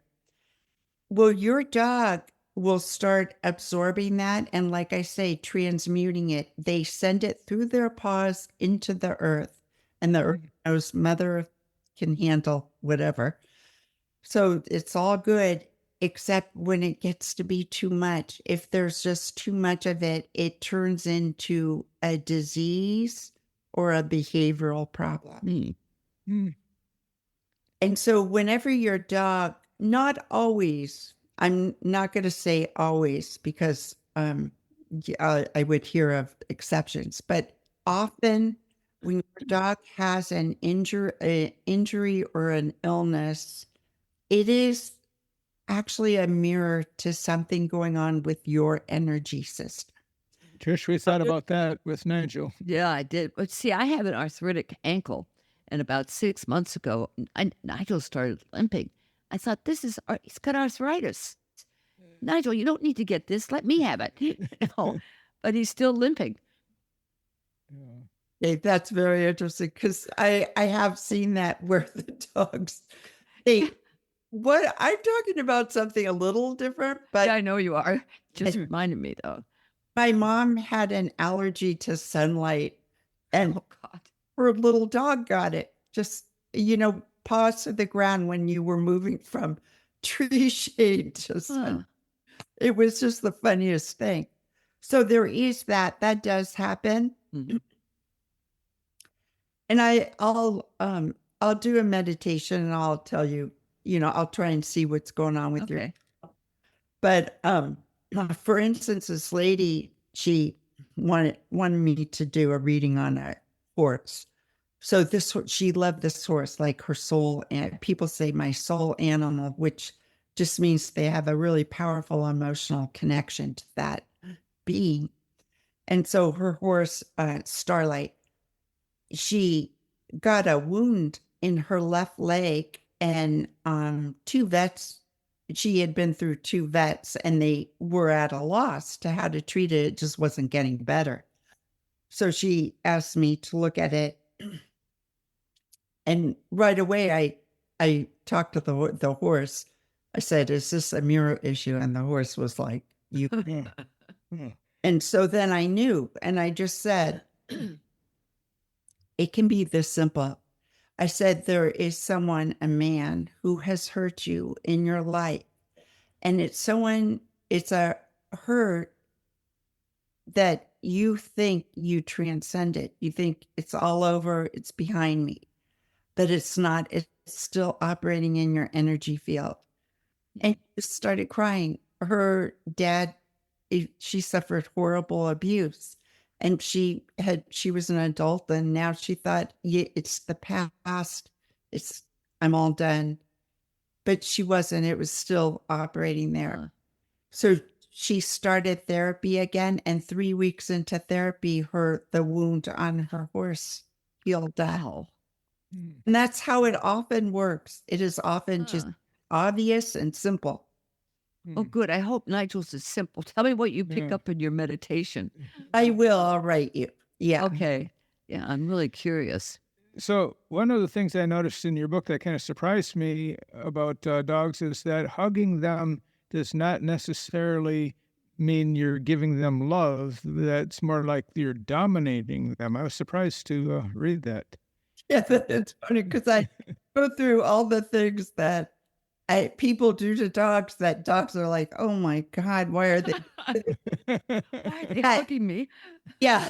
Well, your dog will start absorbing that. And like I say, transmuting it. They send it through their paws into the earth. And the earth knows Mother Earth can handle whatever. So it's all good, except when it gets to be too much. If there's just too much of it, it turns into a disease or a behavioral problem. And so whenever your dog, not always, I'm not going to say always because I would hear of exceptions, but often when your dog has an injury or an illness, it is actually a mirror to something going on with your energy system. Trish, we thought about that with Nigel. Yeah, I did. But see, I have an arthritic ankle. And about 6 months ago, Nigel started limping. I thought, he's got arthritis. Nigel, you don't need to get this. Let me have it. But he's still limping. Okay, that's very interesting because I have seen that where the dogs, what I'm talking about something a little different, but yeah, I know you are. Just reminded me though. My mom had an allergy to sunlight, and her little dog got it. Just, paws to the ground when you were moving from tree shade to sun. It was just the funniest thing. So there is that does happen. Mm-hmm. And I'll do a meditation and I'll tell you, I'll try and see what's going on with your. But for instance, this lady, she wanted me to do a reading on a horse. So she loved this horse, like her soul, and people say my soul animal, which just means they have a really powerful emotional connection to that being. And so her horse, Starlight, she got a wound in her left leg, and she had been through 2 vets, and they were at a loss to how to treat it. It just wasn't getting better. So she asked me to look at it. And right away, I talked to the horse. I said, "Is this a mirror issue?" And the horse was like, "You." And so then I knew, and I just said, it can be this simple. I said, there is someone, a man, who has hurt you in your life. And it's a hurt that you think you transcended. You think it's all over, it's behind me. But it's not. It's still operating in your energy field. And she started crying. Her dad, she suffered horrible abuse. And she was an adult, and now she thought, it's the past. I'm all done. But she wasn't. It was still operating there. So she started therapy again, and 3 weeks into therapy, the wound on her horse healed up. Wow. And that's how it often works. It is often just obvious and simple. Oh, good. I hope Nigel's is simple. Tell me what you pick up in your meditation. I will. I'll write you. Yeah. Okay. Yeah, I'm really curious. So one of the things I noticed in your book that kind of surprised me about dogs is that hugging them does not necessarily mean you're giving them love. That's more like you're dominating them. I was surprised to read that. Yeah, it's funny because I go through all the things that people do to dogs that dogs are like, oh my God, why are they hugging me? Yeah,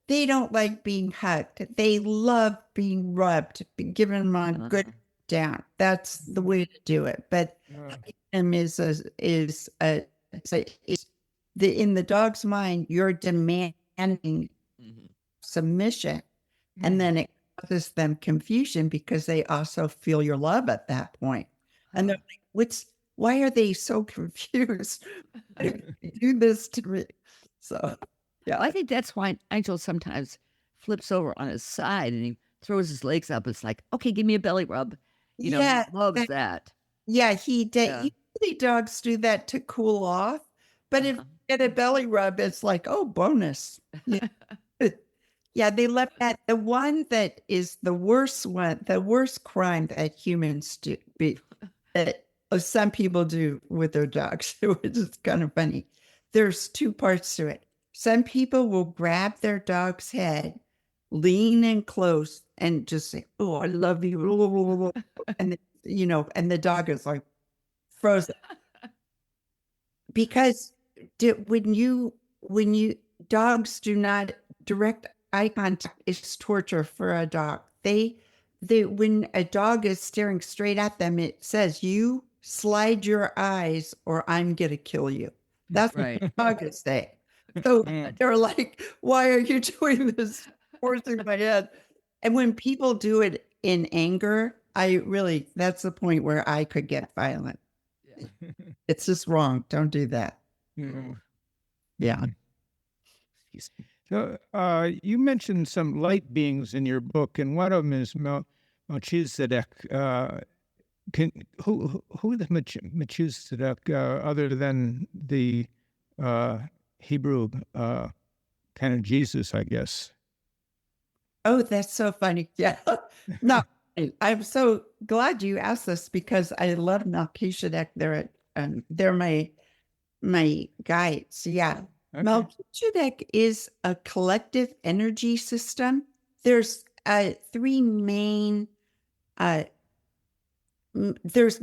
they don't like being hugged. They love being rubbed, given them a good down. That's the way to do it. But is a in the dog's mind, you're demanding submission, and then it causes them confusion because they also feel your love at that point. And they're like, why are they so confused? Why do they do this to me? So, yeah. I think that's why Angel sometimes flips over on his side and he throws his legs up. It's like, okay, give me a belly rub. He loves that. Yeah, he did. Yeah. Usually dogs do that to cool off, but if you get a belly rub, it's like, oh, bonus. Yeah. Yeah, they love that. The one that is the worst crime that humans do, that some people do with their dogs, which is kind of funny. There's two parts to it. Some people will grab their dog's head, lean in close, and just say, "Oh, I love you," and and the dog is like frozen because when dogs do not direct eye contact is torture for a dog. They when a dog is staring straight at them, it says, "You slide your eyes, or I'm gonna kill you." That's right. what the dog is saying. So they're like, "Why are you doing this?" Forcing my head. And when people do it in anger, that's the point where I could get violent. Yeah. It's just wrong. Don't do that. Yeah. So you mentioned some light beings in your book, and one of them is Melchizedek. Who is Melchizedek other than the Hebrew kind of Jesus, I guess? Oh, that's so funny. Yeah. No, I'm so glad you asked this because I love Melchizedek. They're my guides. Yeah. Okay. Melchizedek is a collective energy system. There's three main, there's,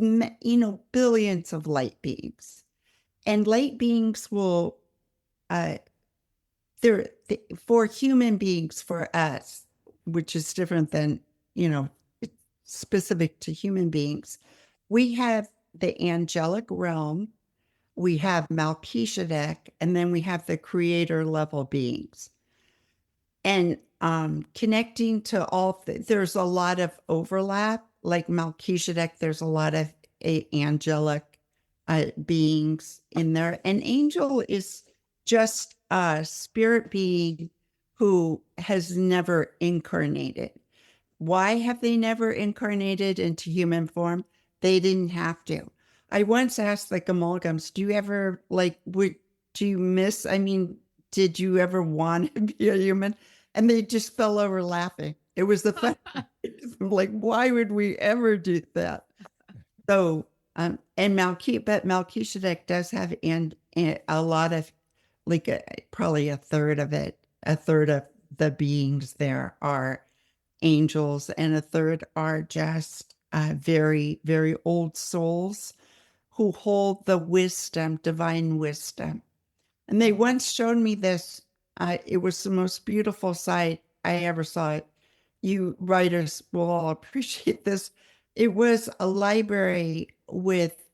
billions of light beings, and light beings will, for human beings, for us, which is different than, specific to human beings. We have the angelic realm, we have Melchizedek, and then we have the creator level beings. And connecting to there's a lot of overlap. Like Melchizedek, there's a lot of angelic beings in there. An angel is just a spirit being who has never incarnated. Why have they never incarnated into human form? They didn't have to. I once asked the amalgams, do you ever did you ever want to be a human? And they just fell over laughing. It was the fun. Like, why would we ever do that? So, but Melchizedek does have a lot of, probably a third of the beings there are angels, and a third are just very, very old souls who hold the wisdom, divine wisdom. And they once showed me this. It was the most beautiful sight I ever saw. You writers will all appreciate this. It was a library with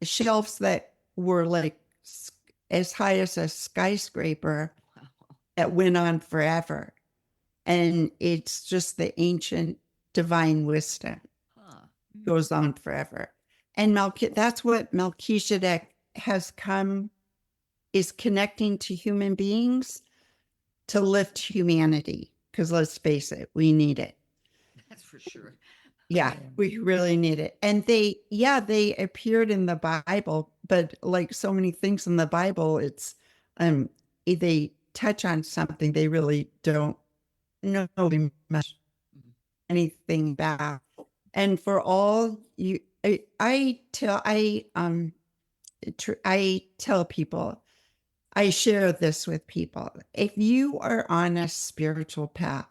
shelves that were like as high as a skyscraper that went on forever. And it's just the ancient divine wisdom goes on forever. And that's what Melchizedek is connecting to human beings to lift humanity. Because let's face it, we need it. That's for sure. Yeah, we really need it. And they appeared in the Bible, but like so many things in the Bible, it's they touch on something they really don't know much anything about. And for all you, I tell people, I share this with people. If you are on a spiritual path,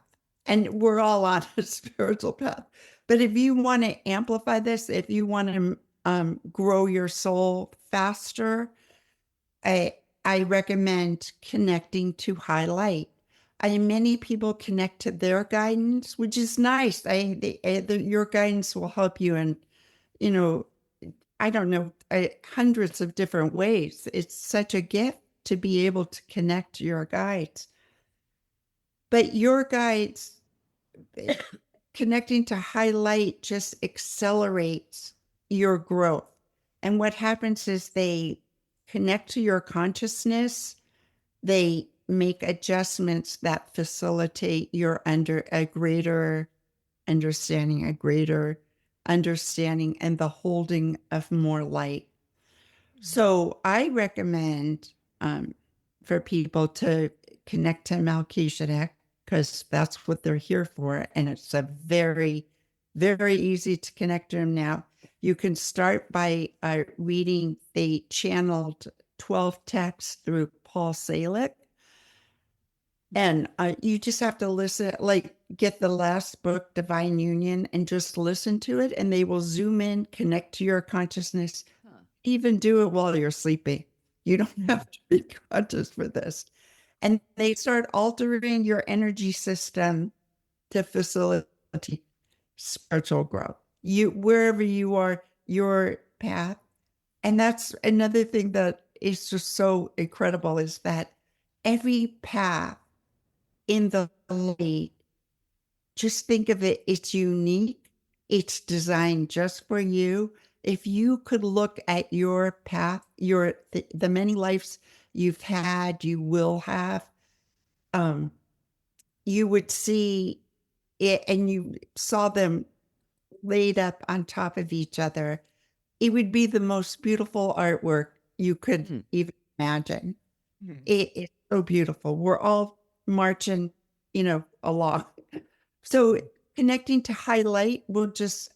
and we're all on a spiritual path, but if you want to amplify this, if you want to grow your soul faster, I recommend connecting to high light. Many people connect to their guidance, which is nice. Your guidance will help you in, I don't know, hundreds of different ways. It's such a gift to be able to connect to your guides. But your guides, connecting to highlight just accelerates your growth. And what happens is they connect to your consciousness. They make adjustments that facilitate your a greater understanding, and the holding of more light. So I recommend for people to connect to Melchizedek, because that's what they're here for. And it's a very, very easy to connect to him now. You can start by reading the channeled 12 texts through Paul Salick. And you just have to listen, like get the last book, Divine Union, and just listen to it. And they will zoom in, connect to your consciousness, even do it while you're sleeping. You don't have to be conscious for this. And they start altering your energy system to facilitate spiritual growth. Wherever you are, your path. And that's another thing that is just so incredible, is that every path in the light, just think of it, it's unique. It's designed just for you. If you could look at your path, the many lives you've had, you will have, you would see it, and you saw them laid up on top of each other. It would be the most beautiful artwork you could even imagine. It's so beautiful. We're all marching, along. So connecting to highlight will just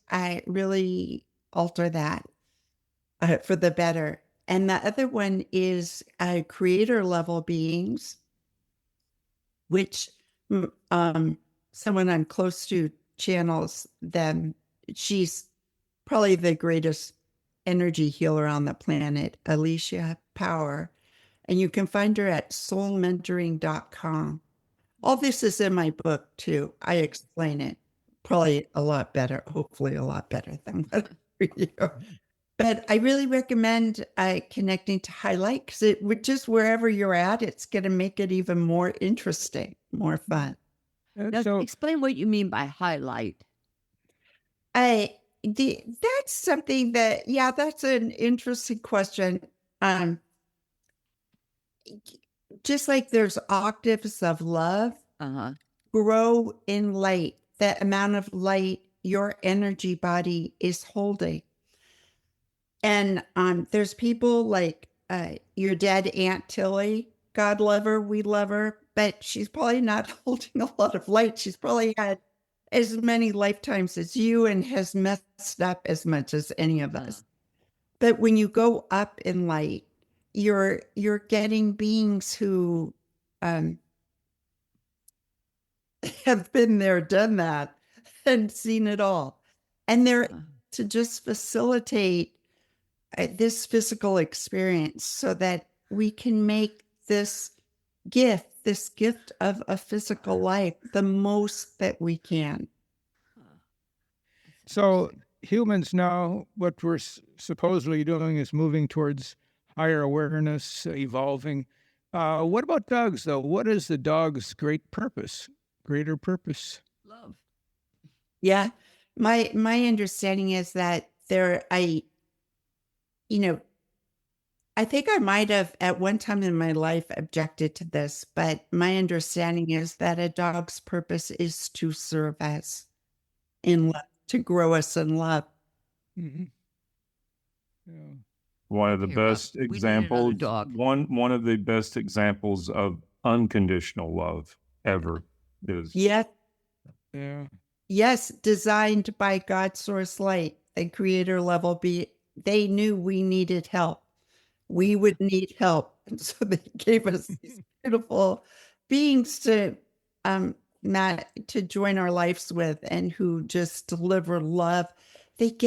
really alter that for the better. And the other one is creator level beings, which someone I'm close to channels them. She's probably the greatest energy healer on the planet, Alicia Power. And you can find her at soulmentoring.com. All this is in my book too. I explain it probably a lot better, hopefully a lot better than what you. But I really recommend connecting to highlight, because it would just, wherever you're at, it's going to make it even more interesting, more fun. Now, explain what you mean by highlight. That's something that, that's an interesting question. Just like there's octaves of love, grow in light, the amount of light your energy body is holding. And there's people like your dead Aunt Tilly, God love her, we love her, but she's probably not holding a lot of light. She's probably had as many lifetimes as you and has messed up as much as any of us. But when you go up in light, you're getting beings who have been there, done that, and seen it all. And they're to just facilitate this physical experience so that we can make this gift of a physical life the most that we can. So humans now, what we're supposedly doing is moving towards higher awareness, evolving. What about dogs, though? What is the dog's greater purpose? Love. Yeah. My understanding is that I think I might have at one time in my life objected to this, but my understanding is that a dog's purpose is to serve us in love, to grow us in love. Mm-hmm. Yeah. One of the best examples, one of the best examples of unconditional love ever is. Yeah. Yeah. Yes, designed by God Source Light, the creator level they knew we needed help. We would need help. And so they gave us these beautiful beings to join our lives with, and who just deliver love. They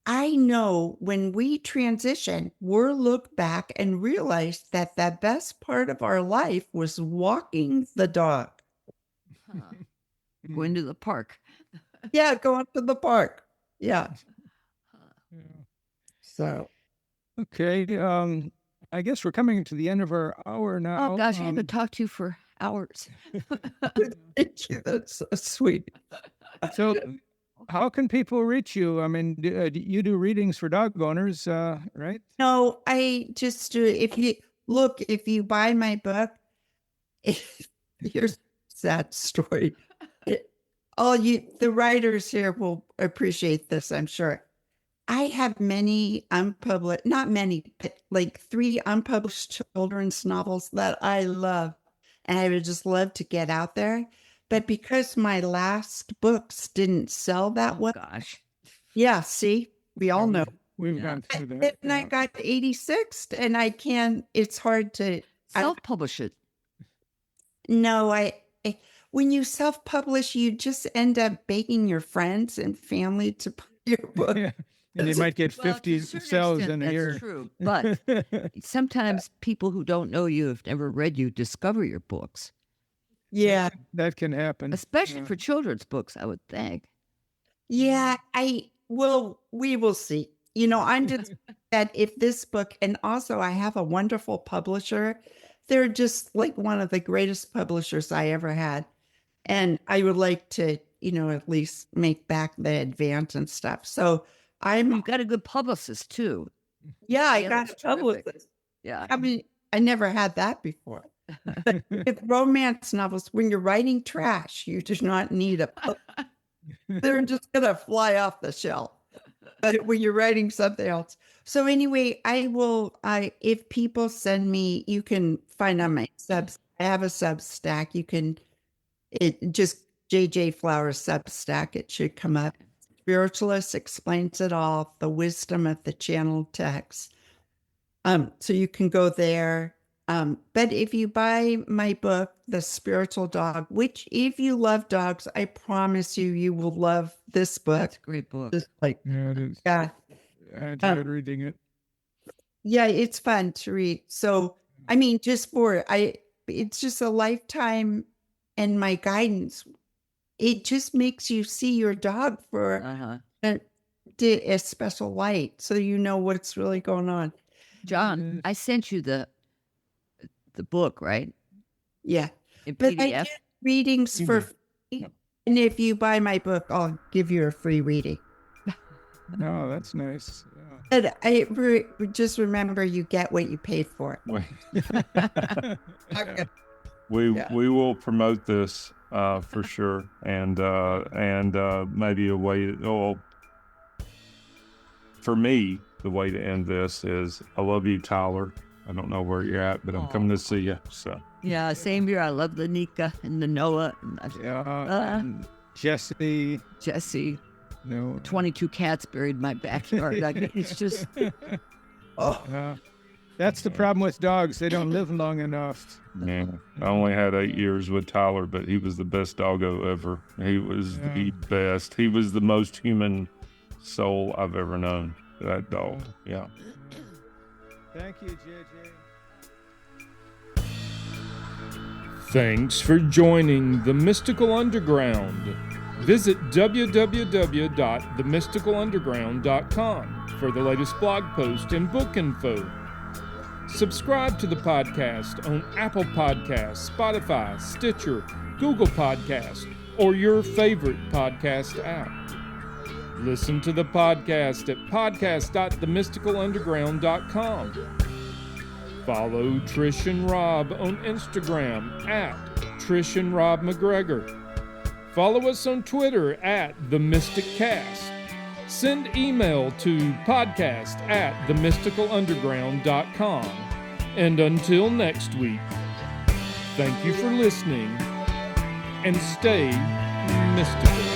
I know when we transition, we'll look back and realize that the best part of our life was walking the dog. Going to the park. Yeah, going to the park. Yeah. So, Okay. I guess we're coming to the end of our hour now. Oh gosh, I haven't talked to you for hours. thank you. That's so sweet. So, how can people reach you? I mean, you do readings for dog owners, right? No, I just do. If you buy my book, here's a sad story. The writers here will appreciate this, I'm sure. I have many unpublished, not many, but like 3 unpublished children's novels that I love. And I would just love to get out there. But because my last books didn't sell that well, Gosh. yeah, see, we all know. We've gone through that. And I got to 86 and I can't, it's hard to Self-publish it. No, when you self-publish, you just end up begging your friends and family to buy your book. Yeah. And you might get Well, to 50 a certain sales extent, in a year. That's true. But sometimes people who don't know you, have never read you, discover your books, Yeah. That can happen. especially for children's books, I would think. Yeah, we will see. I'm just that if this book, and also I have a wonderful publisher, they're just like one of the greatest publishers I ever had. And I would like to, at least make back the advance and stuff. So You've got a good publicist too. I Yeah, got that's trouble terrific. with it. Yeah. I mean, I never had that before. But with romance novels, when you're writing trash, you do not need a book. They're just going to fly off the shelf. But when you're writing something else. So anyway, if people send me, you can find on my subs. I have a Substack. Just JJ Flowers Substack. It should come up. Spiritualist explains it all, the wisdom of the channel text. So you can go there. But if you buy my book, The Spiritual Dog, which if you love dogs, I promise you will love this book. That's a great book. Just like, Yeah, it is. yeah. I enjoyed reading it. Yeah, it's fun to read. So, I mean, it's just a lifetime and my guidance. It just makes you see your dog for a special light. So you know what's really going on. John, I sent you the book, right? Yeah. In But I PDF. do readings for free. And if you buy my book, I'll give you a free reading. No, that's nice. But just remember, you get what you paid for. We will promote this for sure, and maybe a way. For me, the way to end this is I love you, Tyler. I don't know where you're at, but I'm coming to see you. So Yeah, same here. I love the Nika and the Noah and and Jesse. Jesse. No. 22 cats buried in my backyard. It's just That's the problem with dogs. They don't live long enough. yeah, I only had 8 years with Tyler, but he was the best doggo ever. He was the best. He was the most human soul I've ever known. That dog. Yeah. Thank you, JJ. Thanks for joining the Mystical Underground. Visit www.themysticalunderground.com for the latest blog post and book info. Subscribe to the podcast on Apple Podcasts, Spotify, Stitcher, Google Podcasts, or your favorite podcast app. Listen to the podcast at podcast.themysticalunderground.com. Follow Trish and Rob on Instagram at Trish and Rob MacGregor. Follow us on Twitter at The Mystic Cast. Send email to podcast@themysticalunderground.com. And until next week, thank you for listening and stay mystical.